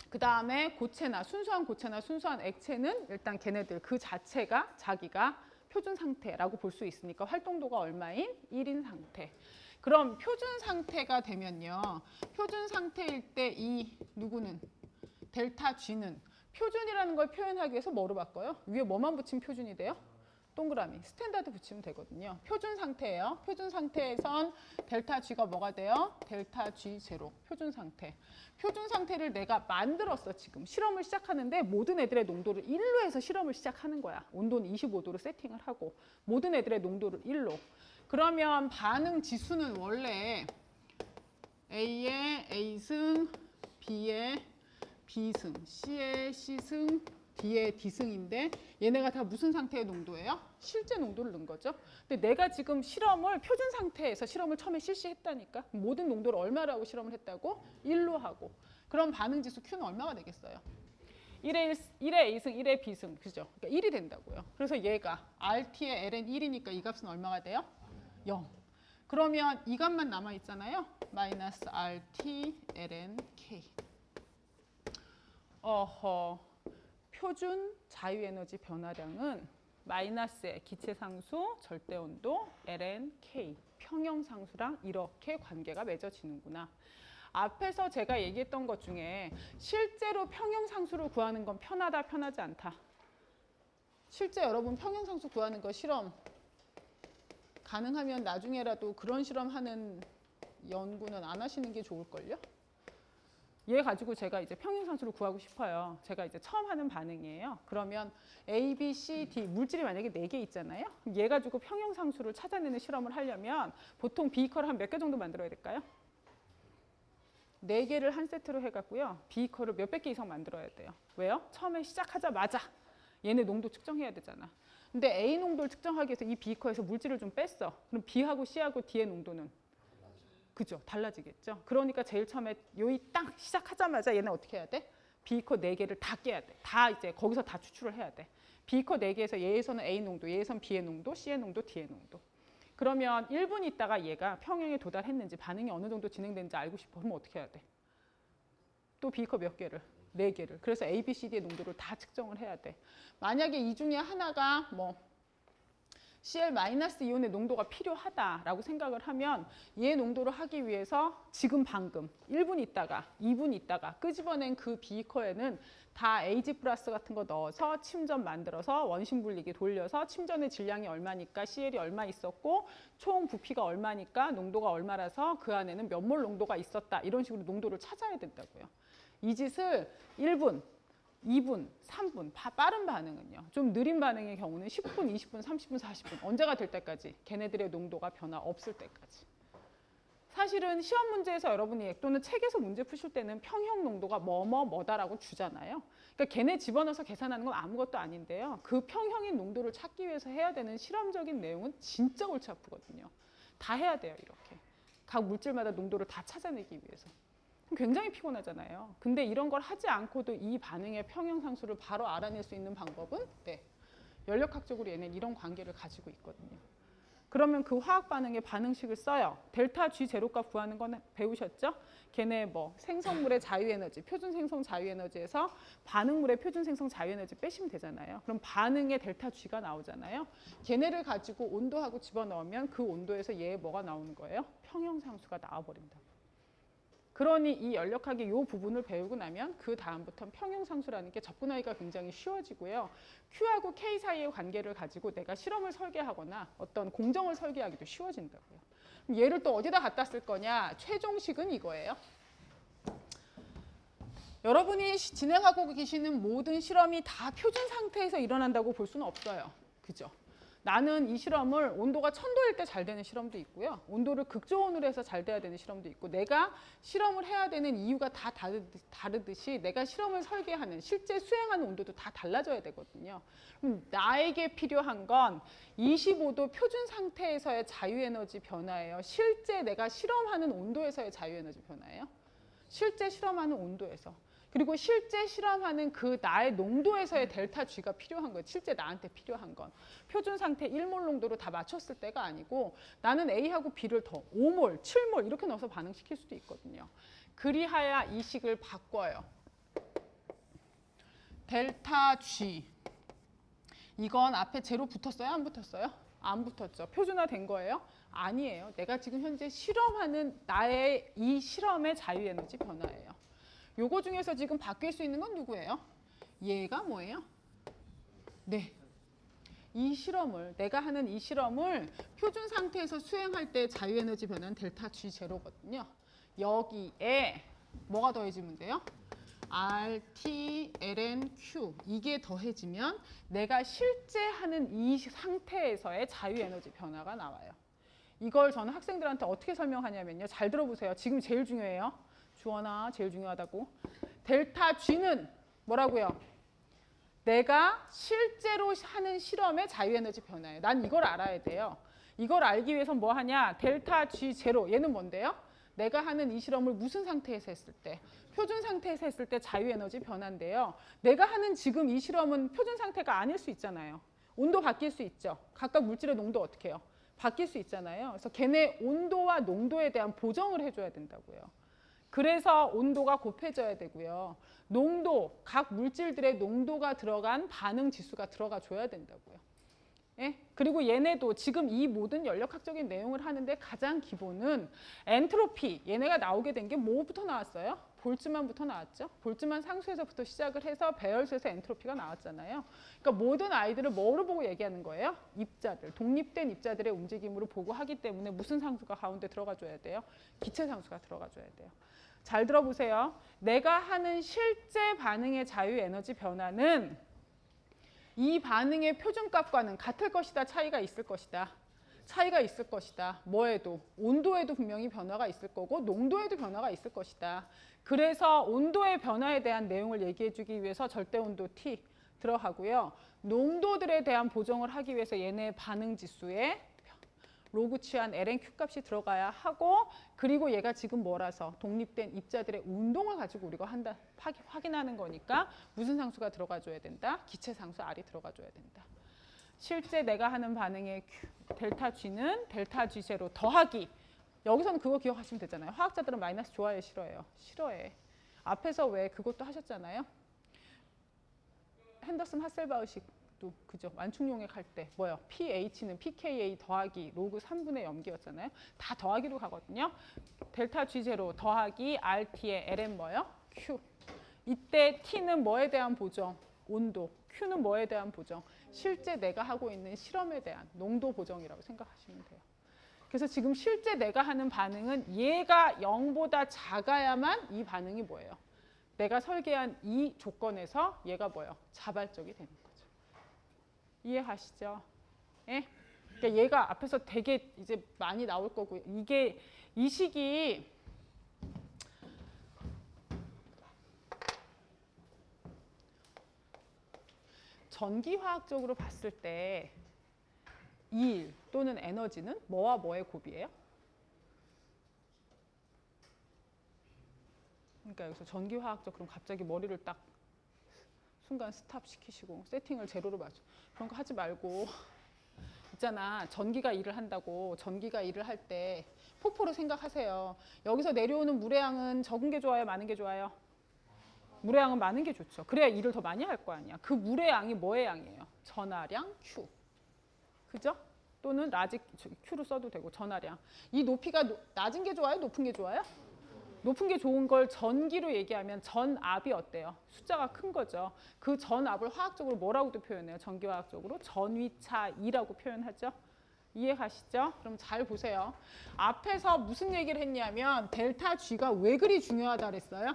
그 다음에 고체나 순수한 고체나 순수한 액체는 일단 걔네들 그 자체가 자기가 표준 상태라고 볼 수 있으니까 활동도가 얼마인? 1인 상태. 그럼 표준 상태가 되면요. 표준 상태일 때 이 누구는? 델타 G는 표준이라는 걸 표현하기 위해서 뭐로 바꿔요? 위에 뭐만 붙이면 표준이 돼요? 동그라미, 스탠다드 붙이면 되거든요. 표준 상태예요. 표준 상태에선 델타 G가 뭐가 돼요? 델타 G 제로, 표준 상태. 표준 상태를 내가 만들었어, 지금. 실험을 시작하는데 모든 애들의 농도를 1로 해서 실험을 시작하는 거야. 온도는 25도로 세팅을 하고 모든 애들의 농도를 1로. 그러면 반응 지수는 원래 A의 A승, B의 B승, C의 C승, D의 D승인데 얘네가 다 무슨 상태의 농도예요? 실제 농도를 넣은 거죠. 근데 내가 지금 실험을 표준 상태에서 실험을 처음에 실시했다니까. 모든 농도를 얼마라고 실험을 했다고? 1로 하고. 그럼 반응지수 Q는 얼마가 되겠어요? 1의 A승, 1의 B승. 그죠? 그러니까 1이 된다고요. 그래서 얘가 RT의 ln 1이니까 이 값은 얼마가 돼요? 0. 그러면 이 값만 남아 있잖아요. 마이너스 RT ln K. 표준 자유에너지 변화량은 마이너스의 기체상수, 절대온도, ln K, 평형상수랑 이렇게 관계가 맺어지는구나. 앞에서 제가 얘기했던 것 중에 실제로 평형상수를 구하는 건 편하다, 편하지 않다. 실제 여러분 평형상수 구하는 거 실험 가능하면 나중에라도 그런 실험하는 연구는 안 하시는 게 좋을걸요? 얘 가지고 제가 이제 평형상수를 구하고 싶어요. 제가 이제 처음 하는 반응이에요. 그러면 A, B, C, D 물질이 만약에 4개 있잖아요. 그럼 얘 가지고 평형상수를 찾아내는 실험을 하려면 보통 비커를 한 몇 개 정도 만들어야 될까요? 4개를 한 세트로 해갖고요. 비커를 몇백 개 이상 만들어야 돼요. 왜요? 처음에 시작하자마자 얘네 농도 측정해야 되잖아. 근데 A 농도를 측정하기 위해서 이 비커에서 물질을 좀 뺐어. 그럼 B하고 C하고 D의 농도는 그죠? 달라지겠죠? 그러니까 제일 처음에 요이 딱 시작하자마자 얘는 어떻게 해야 돼? 비커 4개를 다 깨야 돼. 다 이제 거기서 다 추출을 해야 돼. 비커 4개에서 얘에서는 A 농도, 얘에서는 B의 농도, C의 농도, D의 농도. 그러면 1분 있다가 얘가 평형에 도달했는지 반응이 어느 정도 진행되는지 알고 싶어. 그러면 어떻게 해야 돼? 또 비커 몇 개를? 4개를. 그래서 A, B, C, D의 농도를 다 측정을 해야 돼. 만약에 이 중에 하나가 뭐 Cl-이온의 농도가 필요하다라고 생각을 하면 얘 농도를 하기 위해서 지금 방금 1분 있다가 2분 있다가 끄집어낸 그 비커에는 다 AG 플러스 같은 거 넣어서 침전 만들어서 원심 분리기 돌려서 침전의 질량이 얼마니까 Cl이 얼마 있었고 총 부피가 얼마니까 농도가 얼마라서 그 안에는 몇 몰 농도가 있었다. 이런 식으로 농도를 찾아야 된다고요. 이 짓을 1분, 2분, 3분, 빠른 반응은요. 좀 느린 반응의 경우는 10분, 20분, 30분, 40분. 언제가 될 때까지? 걔네들의 농도가 변화 없을 때까지. 사실은 시험 문제에서 여러분이 또는 책에서 문제 푸실 때는 평형 농도가 뭐다라고 주잖아요. 그러니까 걔네 집어넣어서 계산하는 건 아무것도 아닌데요. 그 평형의 농도를 찾기 위해서 해야 되는 실험적인 내용은 진짜 골치 아프거든요. 다 해야 돼요, 이렇게. 각 물질마다 농도를 다 찾아내기 위해서. 굉장히 피곤하잖아요. 근데 이런 걸 하지 않고도 이 반응의 평형상수를 바로 알아낼 수 있는 방법은 연력학적으로 얘는 이런 관계를 가지고 있거든요. 그러면 그 화학 반응의 반응식을 써요. 델타 G 제로값 구하는 건 배우셨죠? 걔네 뭐 생성물의 자유에너지, 표준 생성 자유에너지에서 반응물의 표준 생성 자유에너지 빼시면 되잖아요. 그럼 반응의 델타 G가 나오잖아요. 걔네를 가지고 온도하고 집어넣으면 그 온도에서 얘 뭐가 나오는 거예요? 평형상수가 나와버린다. 그러니 이 연력학의 이 부분을 배우고 나면 그 다음부터는 평형상수라는 게 접근하기가 굉장히 쉬워지고요. Q하고 K 사이의 관계를 가지고 내가 실험을 설계하거나 어떤 공정을 설계하기도 쉬워진다고요. 그럼 얘를 또 어디다 갖다 쓸 거냐? 최종식은 이거예요. 여러분이 진행하고 계시는 모든 실험이 다 표준 상태에서 일어난다고 볼 수는 없어요. 그죠? 나는 이 실험을 온도가 1000도일 때 잘 되는 실험도 있고요. 온도를 극저온으로 해서 잘 돼야 되는 실험도 있고 내가 실험을 해야 되는 이유가 다 다르듯이 내가 실험을 설계하는 실제 수행하는 온도도 다 달라져야 되거든요. 나에게 필요한 건 25도 표준 상태에서의 자유에너지 변화예요. 실제 내가 실험하는 온도에서의 자유에너지 변화예요. 실제 실험하는 온도에서. 그리고 실제 실험하는 그 나의 농도에서의 델타 G가 필요한 거예요. 실제 나한테 필요한 건. 표준 상태 1몰 농도로 다 맞췄을 때가 아니고 나는 A하고 B를 더 5몰, 7몰 이렇게 넣어서 반응시킬 수도 있거든요. 그리하여 이 식을 바꿔요. 델타 G. 이건 앞에 제로 붙었어요? 안 붙었어요? 안 붙었죠. 표준화된 거예요? 아니에요. 내가 지금 현재 실험하는 나의 이 실험의 자유에너지 변화예요. 요거 중에서 지금 바뀔 수 있는 건 누구예요? 얘가 뭐예요? 네. 이 실험을, 내가 하는 이 실험을 표준 상태에서 수행할 때 자유에너지 변화는 델타 G 제로거든요. 여기에 뭐가 더해지면 돼요? RT, ln, Q 이게 더해지면 내가 실제 하는 이 상태에서의 자유에너지 변화가 나와요. 이걸 저는 학생들한테 어떻게 설명하냐면요. 잘 들어보세요. 지금 제일 중요해요. 주원아, 제일 중요하다고. 델타 G는 뭐라고요? 내가 실제로 하는 실험의 자유에너지 변화예요. 난 이걸 알아야 돼요. 이걸 알기 위해서 뭐 하냐? 델타 G 제로. 얘는 뭔데요? 내가 하는 이 실험을 무슨 상태에서 했을 때? 표준 상태에서 했을 때 자유에너지 변화인데요. 내가 하는 지금 이 실험은 표준 상태가 아닐 수 있잖아요. 온도 바뀔 수 있죠. 각각 물질의 농도 어떻게 해요? 바뀔 수 있잖아요. 그래서 걔네 온도와 농도에 대한 보정을 해줘야 된다고요. 그래서 온도가 곱해져야 되고요. 농도, 각 물질들의 농도가 들어간 반응 지수가 들어가 줘야 된다고요. 예? 그리고 얘네도 지금 이 모든 연력학적인 내용을 하는데 가장 기본은 엔트로피, 얘네가 나오게 된 게 뭐부터 나왔어요? 볼츠만부터 나왔죠. 볼츠만 상수에서부터 시작을 해서 배열수에서 엔트로피가 나왔잖아요. 그러니까 모든 아이들을 뭐로 보고 얘기하는 거예요? 입자들, 독립된 입자들의 움직임으로 보고 하기 때문에 무슨 상수가 가운데 들어가 줘야 돼요? 기체 상수가 들어가 줘야 돼요. 잘 들어보세요. 내가 하는 실제 반응의 자유 에너지 변화는 이 반응의 표준값과는 같을 것이다, 차이가 있을 것이다. 차이가 있을 것이다. 뭐에도? 온도에도 분명히 변화가 있을 거고 농도에도 변화가 있을 것이다. 그래서 온도의 변화에 대한 내용을 얘기해 주기 위해서 절대온도 T 들어가고요. 농도들에 대한 보정을 하기 위해서 얘네 반응 지수에 로그 취한 LNQ 값이 들어가야 하고, 그리고 얘가 지금 뭐라서 독립된 입자들의 운동을 가지고 우리가 확인하는 거니까 무슨 상수가 들어가줘야 된다? 기체 상수 R이 들어가줘야 된다. 실제 내가 하는 반응의 델타 G는 델타 G 제로 더하기, 여기서는 그거 기억하시면 되잖아요. 화학자들은 마이너스 좋아해, 싫어해요? 싫어해. 앞에서 왜 그것도 하셨잖아요. 핸더슨 하셀바우식 그죠? 완충용액 할 때 뭐요? pH는 pKa 더하기 로그 3분의 염기였잖아요. 다 더하기로 가거든요. 델타 G0 더하기 RT의 LN 뭐요? Q. 이때 T는 뭐에 대한 보정? 온도. Q는 뭐에 대한 보정? 실제 내가 하고 있는 실험에 대한 농도 보정이라고 생각하시면 돼요. 그래서 지금 실제 내가 하는 반응은 얘가 0보다 작아야만 이 반응이 뭐예요? 내가 설계한 이 조건에서 얘가 뭐예요? 자발적이 되는 거예요. 이해하시죠? 예? 그러니까 얘가 앞에서 되게 이제 많이 나올 거고, 이게 이 식이 전기화학적으로 봤을 때 일 또는 에너지는 뭐와 뭐의 곱이에요? 그러니까 여기서 전기화학적 그럼 갑자기 머리를 딱 순간 스탑 시키시고 세팅을 제로로 맞춰. 그런 거 하지 말고 있잖아. 전기가 일을 한다고. 전기가 일을 할 때 폭포로 생각하세요. 여기서 내려오는 물의 양은 적은 게 좋아요? 많은 게 좋아요? 물의 양은 많은 게 좋죠. 그래야 일을 더 많이 할 거 아니야. 그 물의 양이 뭐의 양이에요? 전하량 Q. 그죠? 또는 라지 Q로 써도 되고 전하량. 이 높이가 낮은 게 좋아요? 높은 게 좋아요? 높은 게 좋은 걸 전기로 얘기하면 전압이 어때요? 숫자가 큰 거죠. 그 전압을 화학적으로 뭐라고도 표현해요? 전기화학적으로 전위차 E라고 표현하죠. 이해가시죠? 그럼 잘 보세요. 앞에서 무슨 얘기를 했냐면 델타 G가 왜 그리 중요하다 그랬어요?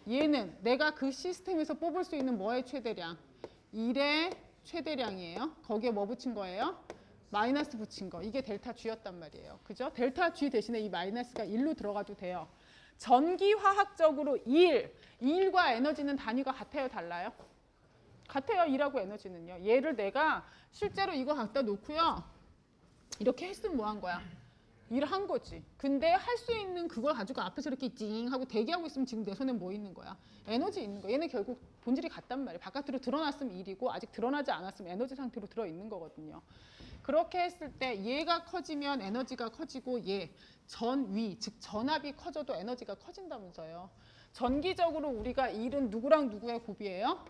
얘는 내가 그 시스템에서 뽑을 수 있는 뭐의 최대량? 1의 최대량이에요. 거기에 뭐 붙인 거예요? 마이너스 붙인 거. 이게 델타 G였단 말이에요. 그죠? 델타 G 대신에 이 마이너스가 1로 들어가도 돼요. 전기화학적으로 1과 에너지는 단위가 같아요? 달라요? 같아요. 1하고 에너지는요. 얘를 내가 실제로 이거 갖다 놓고요. 이렇게 했으면 뭐 한 거야? 일한 거지. 근데 할 수 있는 그걸 가지고 앞에서 이렇게 찡 하고 대기하고 있으면 지금 내 손에 뭐 있는 거야? 에너지 있는 거야. 얘는 결국 본질이 같단 말이에요. 바깥으로 드러났으면 1이고 아직 드러나지 않았으면 에너지 상태로 들어있는 거거든요. 그렇게 했을 때 얘가 커지면 에너지가 커지고 얘 전위, 즉 전압이 커져도 에너지가 커진다면서요. 전기적으로 우리가 일은 누구랑 누구의 곱이에요?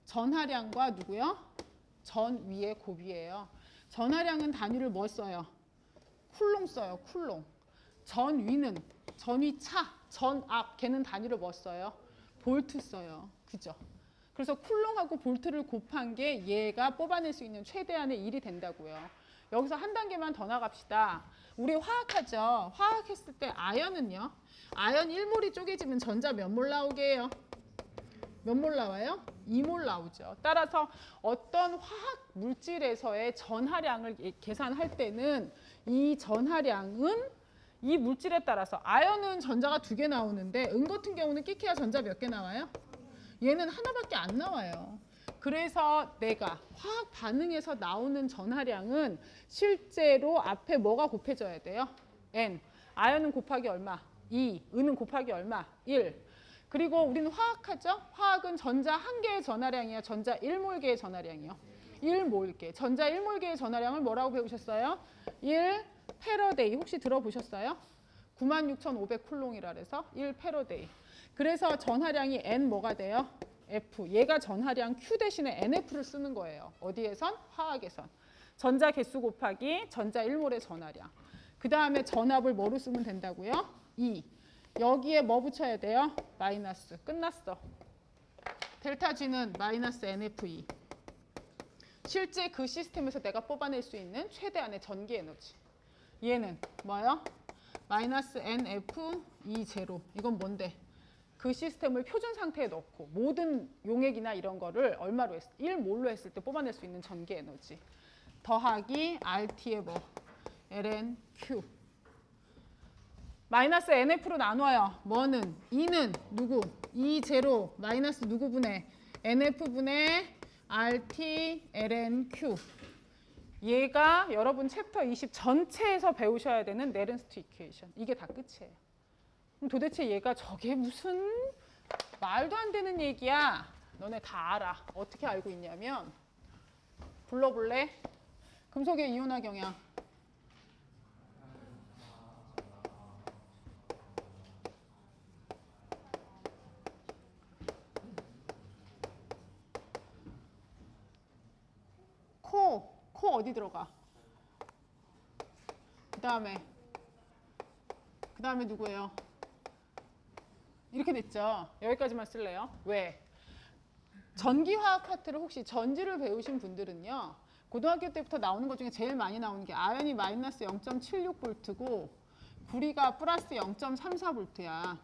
전하량과 누구요? 전위의 곱이에요. 전하량은 단위를 뭐 써요? 쿨롱 써요. 쿨롱. 전위는 전위차, 전압 걔는 단위를 뭐 써요? 볼트 써요. 그죠? 그래서 쿨롱하고 볼트를 곱한 게 얘가 뽑아낼 수 있는 최대한의 일이 된다고요. 여기서 한 단계만 더 나갑시다. 우리 화학하죠. 화학했을 때 아연은요. 아연 1몰이 쪼개지면 전자 몇 몰 나오게 해요? 몇 몰 나와요? 2몰 나오죠. 따라서 어떤 화학 물질에서의 전하량을 계산할 때는 이 전하량은 이 물질에 따라서 아연은 전자가 2개 나오는데 은 같은 경우는 끼케야 전자 몇 개 나와요? 얘는 하나밖에 안 나와요. 그래서 내가 화학 반응에서 나오는 전하량은 실제로 앞에 뭐가 곱해져야 돼요? N. 아연은 곱하기 얼마? 2. 은은 곱하기 얼마? 1. 그리고 우리는 화학하죠? 화학은 전자 1개의 전하량이에요. 전자 1몰 개의 전하량이요. 1몰계. 전자 1몰계의 전하량을 뭐라고 배우셨어요? 1 패러데이. 혹시 들어보셨어요? 96,500쿨롱이라 그래서 1 패러데이. 그래서 전하량이 N 뭐가 돼요? F. 얘가 전하량 Q 대신에 NF를 쓰는 거예요. 어디에선? 화학에선. 전자 개수 곱하기 전자 1몰의 전하량. 그 다음에 전압을 뭐로 쓰면 된다고요? 2. 여기에 뭐 붙여야 돼요? 마이너스. 끝났어. 델타 G는 마이너스 NFE. 실제 그 시스템에서 내가 뽑아낼 수 있는 최대한의 전기 에너지. 얘는 뭐예요? 마이너스 NFE 제로. 이건 뭔데? 그 시스템을 표준 상태에 넣고 모든 용액이나 이런 거를 얼마로 했을 때 1몰로 했을 때 뽑아낼 수 있는 전기 에너지. 더하기 RT의 뭐? LNQ. 마이너스 NF로 나눠요. 뭐는? 2는 누구? 2 제로 마이너스 누구분의? NF분의 RT LNQ. 얘가 여러분 챕터 20 전체에서 배우셔야 되는 네른스트 이퀘이션. 이게 다 끝이에요. 그럼 도대체 얘가 저게 무슨 말도 안 되는 얘기야. 너네 다 알아. 어떻게 알고 있냐면 불러볼래? 금속의 이온화 경향. 코 어디 들어가? 그 다음에 누구예요? 이렇게 됐죠. 여기까지만 쓸래요. 왜? 전기화학 파트를 혹시 전지를 배우신 분들은요. 고등학교 때부터 나오는 것 중에 제일 많이 나오는 게 아연이 마이너스 0.76V고 구리가 플러스 0.34V야.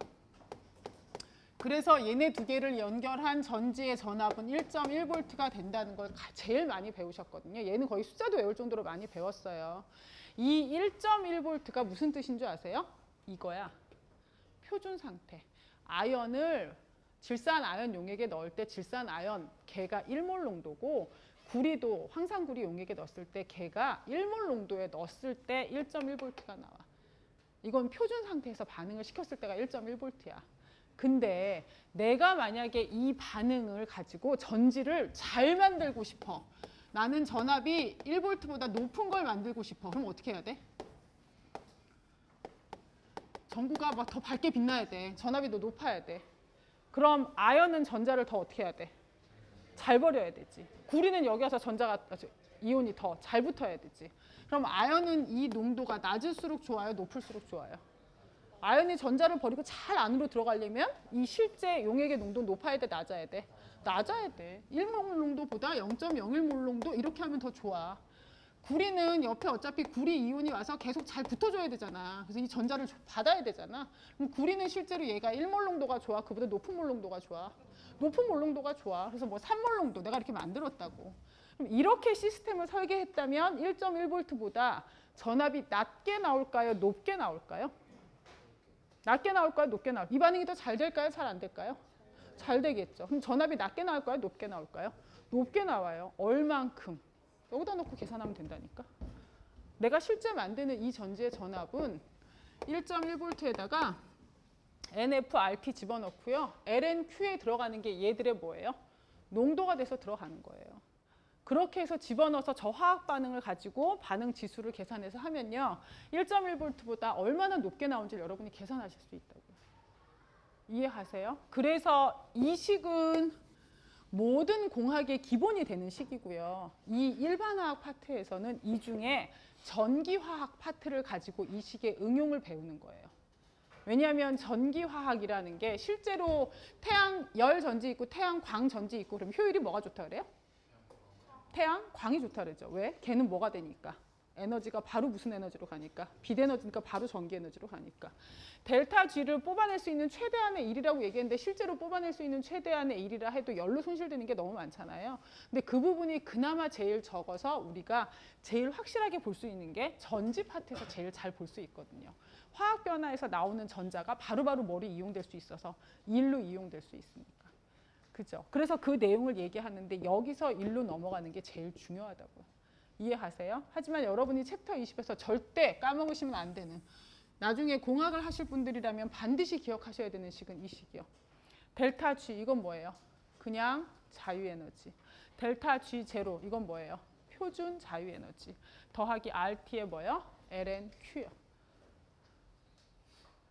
그래서 얘네 두 개를 연결한 전지의 전압은 1.1V가 된다는 걸 제일 많이 배우셨거든요. 얘는 거의 숫자도 외울 정도로 많이 배웠어요. 이 1.1V가 무슨 뜻인 줄 아세요? 이거야. 표준 상태. 아연을 질산 아연 용액에 넣을 때 질산 아연 걔가 1몰 농도고 구리도 황산구리 용액에 넣었을 때 걔가 1몰 농도에 넣었을 때 1.1V가 나와. 이건 표준 상태에서 반응을 시켰을 때가 1.1V야. 근데 내가 만약에 이 반응을 가지고 전지를 잘 만들고 싶어. 나는 전압이 1V보다 높은 걸 만들고 싶어. 그럼 어떻게 해야 돼? 전구가 막 더 밝게 빛나야 돼. 전압이 더 높아야 돼. 그럼 아연은 전자를 더 어떻게 해야 돼? 잘 버려야 되지. 구리는 여기 와서 이온이 더 잘 붙어야 되지. 그럼 아연은 이 농도가 낮을수록 좋아요? 높을수록 좋아요? 아연이 전자를 버리고 잘 안으로 들어가려면 이 실제 용액의 농도는 높아야 돼? 낮아야 돼? 낮아야 돼. 1몰 농도보다 0.01몰 농도 이렇게 하면 더 좋아. 구리는 옆에 어차피 구리 이온이 와서 계속 잘 붙어줘야 되잖아. 그래서 이 전자를 받아야 되잖아. 그럼 구리는 실제로 얘가 1몰 농도가 좋아? 그보다 높은 몰 농도가 좋아? 높은 몰 농도가 좋아. 그래서 뭐 3몰 농도 내가 이렇게 만들었다고. 그럼 이렇게 시스템을 설계했다면 1.1V보다 전압이 낮게 나올까요? 높게 나올까요? 낮게 나올까요? 높게 나올까요? 이 반응이 더 잘 될까요? 잘 안 될까요? 잘 되겠죠. 그럼 전압이 낮게 나올까요? 높게 나올까요? 높게 나와요. 얼만큼? 여기다 놓고 계산하면 된다니까. 내가 실제 만드는 이 전지의 전압은 1.1V에다가 NFRP 집어넣고요. LNQ에 들어가는 게 얘들의 뭐예요? 농도가 돼서 들어가는 거예요. 그렇게 해서 집어넣어서 저 화학 반응을 가지고 반응 지수를 계산해서 하면요. 1.1V보다 얼마나 높게 나온지 여러분이 계산하실 수 있다고요. 이해하세요? 그래서 이 식은 모든 공학의 기본이 되는 식이고요. 이 일반화학 파트에서는 이 중에 전기화학 파트를 가지고 이 식의 응용을 배우는 거예요. 왜냐하면 전기화학이라는 게 실제로 태양 열 전지 있고 태양 광 전지 있고 그럼 효율이 뭐가 좋다 그래요? 태양 광이 좋다 그러죠. 왜? 걔는 뭐가 되니까? 에너지가 바로 무슨 에너지로 가니까? 빛 에너지니까 바로 전기 에너지로 가니까. 델타 G를 뽑아낼 수 있는 최대한의 1이라고 얘기했는데 실제로 뽑아낼 수 있는 최대한의 1이라 해도 열로 손실되는 게 너무 많잖아요. 근데 그 부분이 그나마 제일 적어서 우리가 제일 확실하게 볼 수 있는 게 전지 파트에서 제일 잘 볼 수 있거든요. 화학 변화에서 나오는 전자가 바로바로 뭐로 이용될 수 있어서 1로 이용될 수 있으니까. 그죠? 그래서 그 내용을 얘기하는데 여기서 1로 넘어가는 게 제일 중요하다고요. 이해하세요? 하지만 여러분이 챕터 20에서 절대 까먹으시면 안 되는 나중에 공학을 하실 분들이라면 반드시 기억하셔야 되는 식은 이 식이요. 델타 G 이건 뭐예요? 그냥 자유에너지. 델타 G 제로 이건 뭐예요? 표준 자유 에너지 더하기 RT의 뭐예요? ln Q요.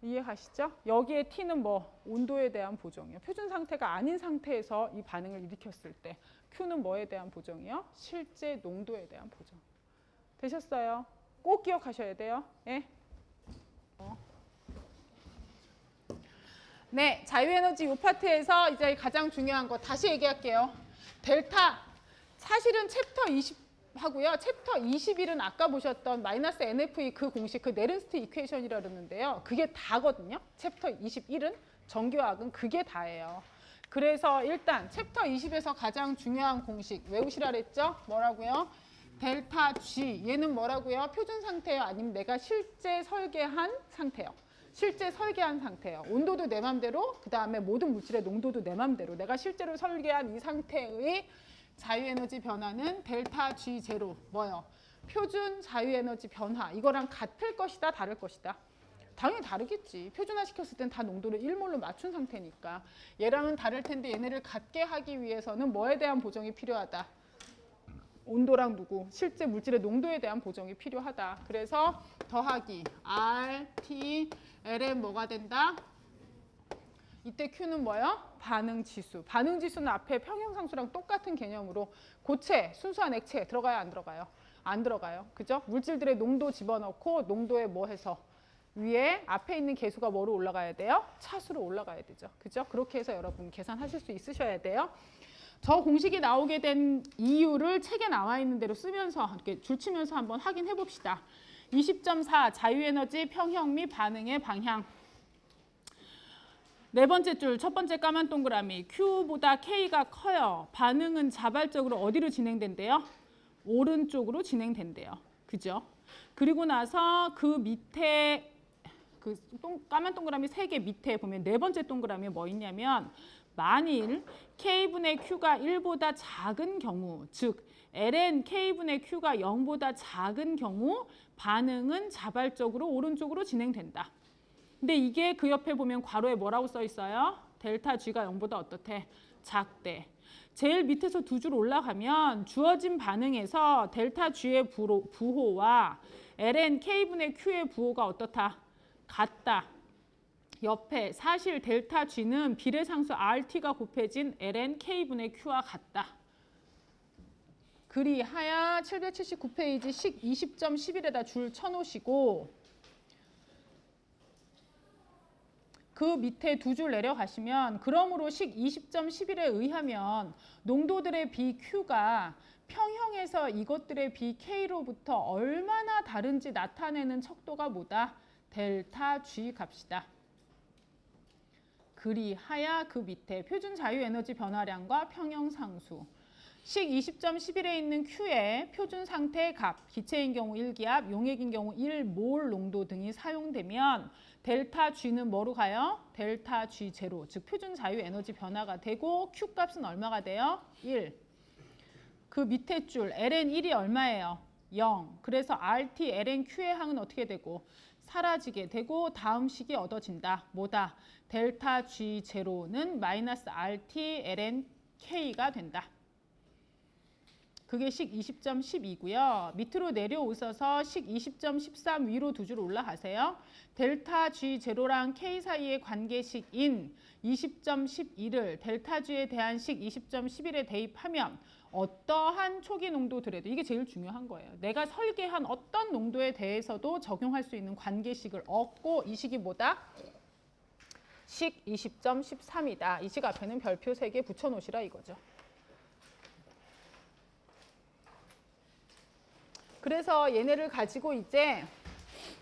이해가시죠? 여기에 T는 뭐? 온도에 대한 보정이요. 표준 상태가 아닌 상태에서 이 반응을 일으켰을 때 Q는 뭐에 대한 보정이요? 실제 농도에 대한 보정. 되셨어요? 꼭 기억하셔야 돼요. 예? 네, 자유에너지 이 파트에서 이제 가장 중요한 거 다시 얘기할게요. 델타 사실은 챕터 20 하고요. 챕터 21은 아까 보셨던 마이너스 NFE 그 공식, 그 네른스트 이퀘이션이라 그러는데요. 그게 다거든요. 챕터 21은 정교학은 그게 다예요. 그래서 일단 챕터 20에서 가장 중요한 공식 외우시라 그랬죠? 뭐라고요? 델타 G 얘는 뭐라고요? 표준 상태예요? 아니면 내가 실제 설계한 상태요? 실제 설계한 상태예요. 온도도 내 맘대로, 그 다음에 모든 물질의 농도도 내 맘대로. 내가 실제로 설계한 이 상태의 자유에너지 변화는 델타 G 제로 뭐요? 표준 자유에너지 변화. 이거랑 같을 것이다, 다를 것이다. 당연히 다르겠지. 표준화시켰을 땐 다 농도를 1몰로 맞춘 상태니까. 얘랑은 다를 텐데 얘네를 같게 하기 위해서는 뭐에 대한 보정이 필요하다? 온도랑 누구? 실제 물질의 농도에 대한 보정이 필요하다. 그래서 더하기 R, T, L은 뭐가 된다? 이때 Q는 뭐예요? 반응 지수. 반응 지수는 앞에 평형상수랑 똑같은 개념으로 고체, 순수한 액체 들어가요? 안 들어가요? 안 들어가요. 그죠? 물질들의 농도 집어넣고 농도에 뭐 해서 위에 앞에 있는 계수가 뭐로 올라가야 돼요? 차수로 올라가야 되죠. 그죠? 그렇게 해서 여러분 계산하실 수 있으셔야 돼요. 저 공식이 나오게 된 이유를 책에 나와 있는 대로 쓰면서 이렇게 줄치면서 한번 확인해 봅시다. 20.4 자유에너지 평형 및 반응의 방향. 네 번째 줄, 첫 번째 까만 동그라미. Q보다 K가 커요. 반응은 자발적으로 어디로 진행된대요? 오른쪽으로 진행된대요. 그죠? 그리고 나서 그 밑에 그 까만 동그라미 3개 밑에 보면 네 번째 동그라미에 뭐 있냐면 만일 K분의 Q가 1보다 작은 경우, 즉 ln K분의 Q가 0보다 작은 경우 반응은 자발적으로 오른쪽으로 진행된다. 근데 이게 그 옆에 보면 괄호에 뭐라고 써 있어요? 델타 G가 0보다 어떻대? 작대. 제일 밑에서 두 줄 올라가면 주어진 반응에서 델타 G의 부호와 ln K분의 Q의 부호가 어떻다? 같다. 옆에 사실 델타 G는 비례상수 RT가 곱해진 ln K분의 Q와 같다. 그리하여 779페이지 식 20.11에다 줄 쳐놓으시고 그 밑에 두 줄 내려가시면 그러므로 식 20.11에 의하면 농도들의 BQ가 평형에서 이것들의 BK로부터 얼마나 다른지 나타내는 척도가 뭐다? 델타 G 값이다. 그리하여 그 밑에 표준 자유에너지 변화량과 평형상수. 식 20.11에 있는 Q의 표준 상태 값, 기체인 경우 1기압, 용액인 경우 1몰 농도 등이 사용되면 델타 G는 뭐로 가요? 델타 G 제로, 즉 표준 자유에너지 변화가 되고 Q 값은 얼마가 돼요? 1. 그 밑에 줄 ln 1이 얼마예요? 0. 그래서 RT, ln Q의 항은 어떻게 되고? 사라지게 되고 다음 식이 얻어진다. 뭐다? 델타 G 제로는 마이너스 RT, ln K가 된다. 그게 식 20.12고요. 밑으로 내려오셔서 식 20.13 위로 두 줄 올라가세요. 델타 G 제로랑 K 사이의 관계식인 20.12를 델타 G에 대한 식 20.11에 대입하면 어떠한 초기 농도들에도 이게 제일 중요한 거예요. 내가 설계한 어떤 농도에 대해서도 적용할 수 있는 관계식을 얻고 이 식이 뭐다? 식 20.13이다. 이 식 앞에는 별표 3개 붙여놓으시라 이거죠. 그래서 얘네를 가지고 이제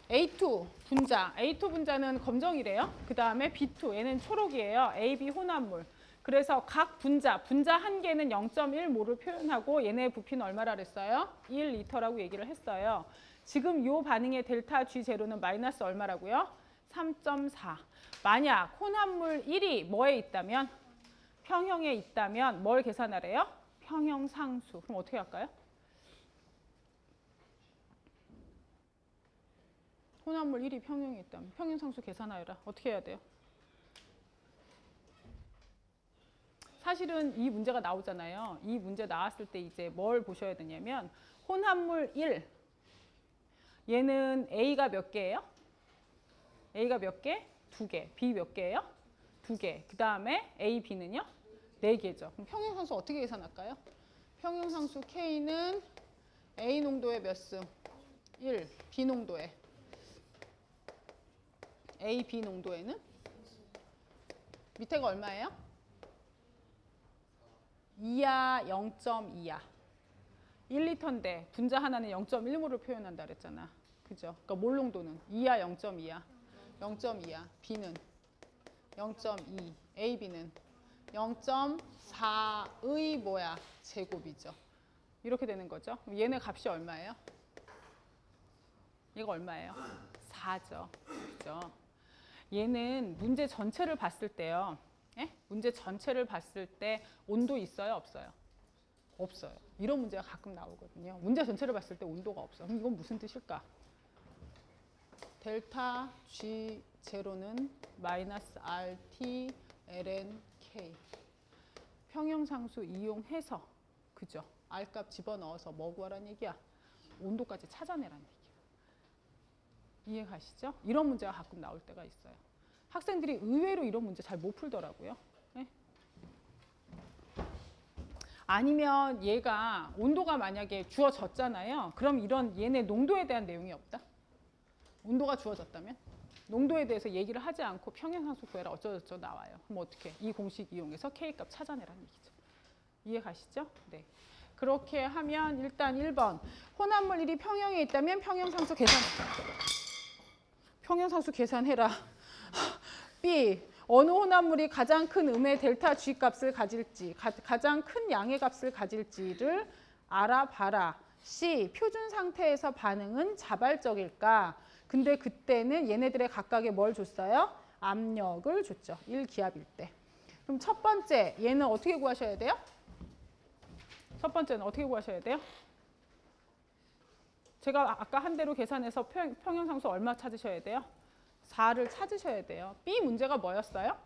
A2 분자, A2 분자는 검정이래요. 그 다음에 B2, 얘는 초록이에요. AB 혼합물. 그래서 각 분자 한 개는 0.1몰을 표현하고 얘네 부피는 얼마라 그랬어요? 1리터라고 얘기를 했어요. 지금 이 반응의 델타 G 제로는 마이너스 얼마라고요? 3.4. 만약 혼합물 1이 뭐에 있다면? 평형에 있다면 뭘 계산하래요? 평형상수. 그럼 어떻게 할까요? 혼합물 1이 평형에 있다면 평형상수 계산하여라. 어떻게 해야 돼요? 사실은 이 문제가 나오잖아요. 이 문제 나왔을 때 이제 뭘 보셔야 되냐면 혼합물 1. 얘는 A가 몇 개예요? A가 몇 개? 2개. B 몇 개예요? 2개. 그 다음에 A, B는요? 4개죠. 그럼 평형상수 어떻게 계산할까요? 평형상수 K는 A 농도의 몇 승? 1. B 농도에. A, B 농도에는? 밑에가 얼마예요? 2야, 0.2야. 1리터인데 분자 하나는 0.1몰을 표현한다 그랬잖아. 그죠? 그러니까 몰 농도는 2야, 0.2야. 0.2야. B는 0.2. AB는 0.4의 뭐야? 제곱이죠. 이렇게 되는 거죠. 그럼 얘네 값이 얼마예요? 얘가 얼마예요? 4죠. 그죠? 얘는 문제 전체를 봤을 때요. 예? 문제 전체를 봤을 때 온도 있어요? 없어요? 없어요. 이런 문제가 가끔 나오거든요. 문제 전체를 봤을 때 온도가 없어. 그럼 이건 무슨 뜻일까? 델타 G 제로는 마이너스 RT ln K. 평형상수 이용해서 그죠? R값 집어넣어서 뭐 구하라는 얘기야? 온도까지 찾아내라는 얘기야. 이해 가시죠? 이런 문제가 가끔 나올 때가 있어요. 학생들이 의외로 이런 문제 잘 못 풀더라고요. 네? 아니면 얘가 온도가 만약에 주어졌잖아요. 그럼 이런 얘네 농도에 대한 내용이 없다. 온도가 주어졌다면 농도에 대해서 얘기를 하지 않고 평형상수 구해라 어쩌고저쩌고 나와요. 그럼 어떻게? 이 공식 이용해서 K값 찾아내라는 얘기죠. 이해 가시죠? 네. 그렇게 하면 일단 1번 혼합물 1이 평형에 있다면 평형상수 계산해라. B. 어느 혼합물이 가장 큰 음의 델타 G 값을 가질지, 가장 큰 양의 값을 가질지를 알아봐라. C. 표준 상태에서 반응은 자발적일까? 근데 그때는 얘네들의 각각에 뭘 줬어요? 압력을 줬죠. 1기압일 때. 그럼 첫 번째, 얘는 어떻게 구하셔야 돼요? 첫 번째는 어떻게 구하셔야 돼요? 제가 아까 한 대로 계산해서 평형상수 얼마 찾으셔야 돼요? 4를 찾으셔야 돼요. B 문제가 뭐였어요?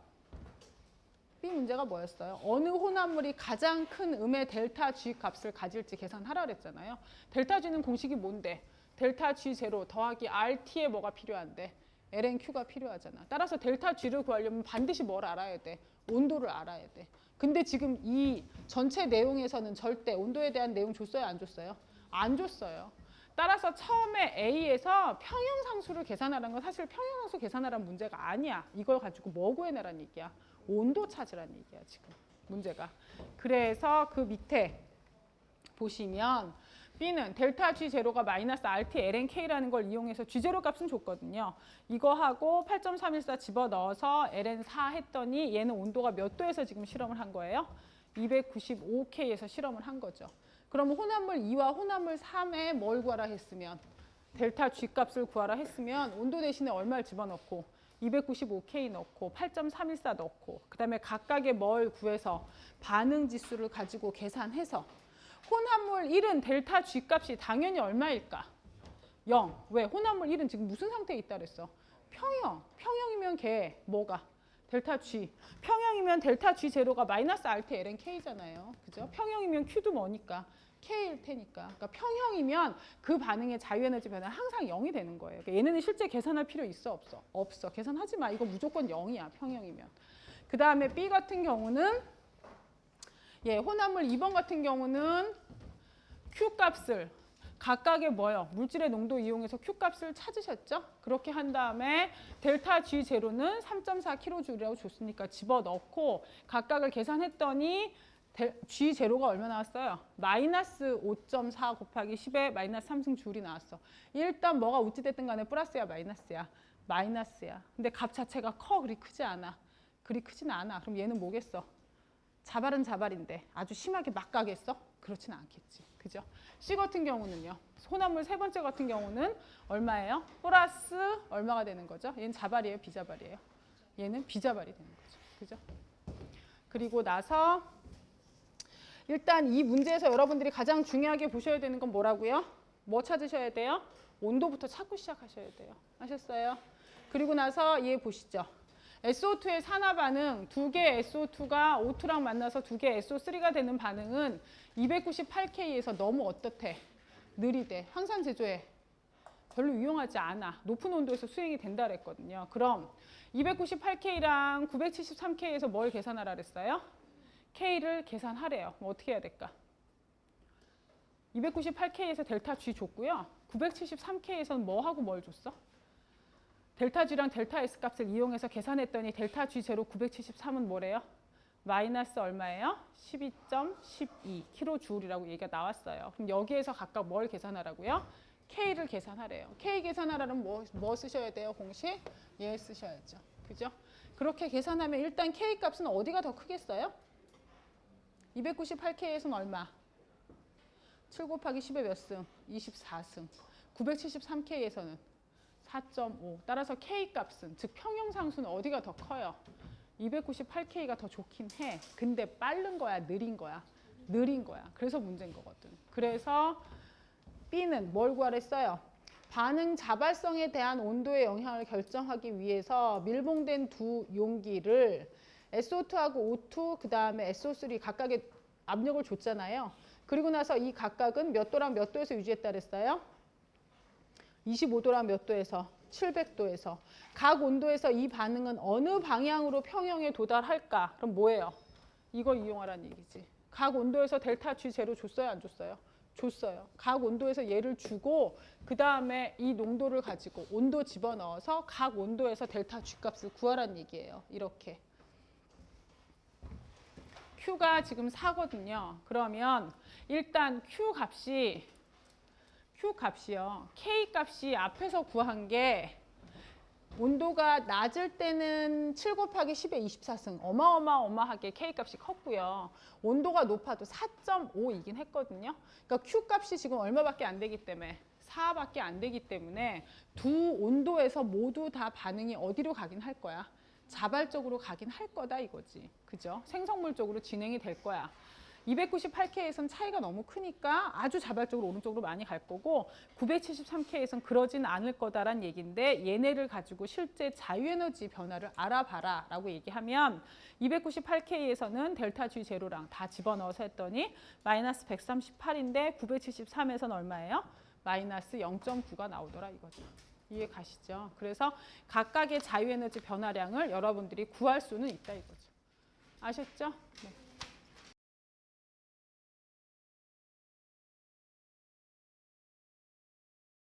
B 문제가 뭐였어요? 어느 혼합물이 가장 큰 음의 델타 G 값을 가질지 계산하라 그랬잖아요. 델타 G는 공식이 뭔데? 델타 G0 더하기 RT에 뭐가 필요한데? LNQ가 필요하잖아. 따라서 델타 G를 구하려면 반드시 뭘 알아야 돼? 온도를 알아야 돼. 근데 지금 이 전체 내용에서는 절대 온도에 대한 내용 줬어요? 안 줬어요? 안 줬어요. 따라서 처음에 A에서 평형상수를 계산하라는 건 사실 평형상수 계산하라는 문제가 아니야. 이걸 가지고 뭐 구해내라는 얘기야? 온도 찾으라는 얘기야 지금 문제가. 그래서 그 밑에 보시면 B는 델타 G0가 마이너스 RT ln K라는 걸 이용해서 G0 값은 줬거든요. 이거하고 8.314 집어넣어서 ln 4 했더니 얘는 온도가 몇 도에서 지금 실험을 한 거예요? 295K에서 실험을 한 거죠. 그러면 혼합물 2와 혼합물 3에 뭘 구하라 했으면 델타 G 값을 구하라 했으면 온도 대신에 얼마를 집어넣고 295K 넣고 8.314 넣고 그 다음에 각각의 뭘 구해서 반응 지수를 가지고 계산해서 혼합물 1은 델타 G 값이 당연히 얼마일까? 0. 왜? 혼합물 1은 지금 무슨 상태에 있다 그랬어? 평형. 평형이면 걔 뭐가? 델타 G. 평형이면 델타 G0가 마이너스 RT ln K잖아요. 그죠? 평형이면 Q도 뭐니까? K일 테니까. 그러니까 평형이면 그 반응의 자유에너지 변화는 항상 0이 되는 거예요. 그러니까 얘네는 실제 계산할 필요 있어? 없어? 없어. 계산하지 마. 이거 무조건 0이야. 평형이면. 그 다음에 B 같은 경우는 혼합물 2번 같은 경우는 Q 값을 각각의 뭐요? 물질의 농도 이용해서 Q 값을 찾으셨죠? 그렇게 한 다음에 델타 G0는 3.4kJ라고 줬으니까 집어넣고 각각을 계산했더니 G0가 얼마 나왔어요? 마이너스 5.4 곱하기 10에 마이너스 3승줄이 나왔어. 일단 뭐가 어찌됐든 간에 플러스야 마이너스야? 마이너스야. 근데 값 자체가 그리 크지 않아. 그리 크진 않아. 그럼 얘는 뭐겠어? 자발은 자발인데 아주 심하게 막 가겠어? 그렇지는 않겠지. 그죠? C 같은 경우는요. 혼합물 세 번째 같은 경우는 얼마예요? 플러스 얼마가 되는 거죠? 얘는 자발이에요? 비자발이에요? 얘는 비자발이 되는 거죠. 그죠? 그리고 나서 일단 이 문제에서 여러분들이 가장 중요하게 보셔야 되는 건 뭐라고요? 뭐 찾으셔야 돼요? 온도부터 찾고 시작하셔야 돼요. 아셨어요? 그리고 나서 얘 보시죠. SO2의 산화 반응, 두 개의 SO2가 O2랑 만나서 두 개의 SO3가 되는 반응은 298K에서 너무 어떻대? 느리대. 황산 제조에 별로 유용하지 않아. 높은 온도에서 수행이 된다 그랬거든요. 그럼 298K랑 973K에서 뭘 계산하라 그랬어요? K를 계산하래요. 그럼 어떻게 해야 될까? 298K에서 델타 G 줬고요. 973K에서는 뭐하고 뭘 줬어? 델타 G랑 델타 S 값을 이용해서 계산했더니 델타 G 제로 973은 뭐래요? 마이너스 얼마예요? 12.12 kJ이라고 얘기가 나왔어요. 그럼 여기에서 각각 뭘 계산하라고요? K를 계산하래요. K 계산하라는 뭐 쓰셔야 돼요? 공식? 얘 쓰셔야죠. 그죠? 그렇게 계산하면 일단 K 값은 어디가 더 크겠어요? 298K에서는 얼마? 7 곱하기 10의 몇 승? 24승. 973K에서는 4.5. 따라서 K 값은, 즉 평형상수는 어디가 더 커요? 298K가 더 좋긴 해. 근데 빠른 거야, 느린 거야? 느린 거야. 그래서 문제인 거거든. 그래서 B는 뭘 구하랬어요? 반응 자발성에 대한 온도의 영향을 결정하기 위해서 밀봉된 두 용기를 SO2하고 O2, 그 다음에 SO3 각각의 압력을 줬잖아요. 그리고 나서 이 각각은 몇 도랑 몇 도에서 유지했다 그랬어요? 25도랑 몇 도에서? 700도에서. 각 온도에서 이 반응은 어느 방향으로 평형에 도달할까? 그럼 뭐예요? 이걸 이용하라는 얘기지. 각 온도에서 델타 G 제로 줬어요? 안 줬어요? 줬어요. 각 온도에서 얘를 주고 그 다음에 이 농도를 가지고 온도 집어넣어서 각 온도에서 델타 G 값을 구하라는 얘기예요. 이렇게. Q가 지금 4거든요. 그러면 일단 Q 값이요. K 값이 앞에서 구한 게 온도가 낮을 때는 7 곱하기 10의 24승. 어마어마하게 K 값이 컸고요. 온도가 높아도 4.5이긴 했거든요. 그러니까 Q 값이 지금 얼마밖에 안 되기 때문에 4밖에 안 되기 때문에 두 온도에서 모두 다 반응이 어디로 가긴 할 거야. 자발적으로 가긴 할 거다 이거지. 그죠? 생성물적으로 진행이 될 거야. 298K에서는 차이가 너무 크니까 아주 자발적으로 오른쪽으로 많이 갈 거고 973K에서는 그러진 않을 거다라는 얘기인데 얘네를 가지고 실제 자유에너지 변화를 알아봐라 라고 얘기하면 298K에서는 델타 G 제로랑 다 집어넣어서 했더니 마이너스 138인데 973에서는 얼마예요? 마이너스 0.9가 나오더라 이거죠. 이해 가시죠? 그래서 각각의 자유에너지 변화량을 여러분들이 구할 수는 있다 이거죠. 아셨죠? 네.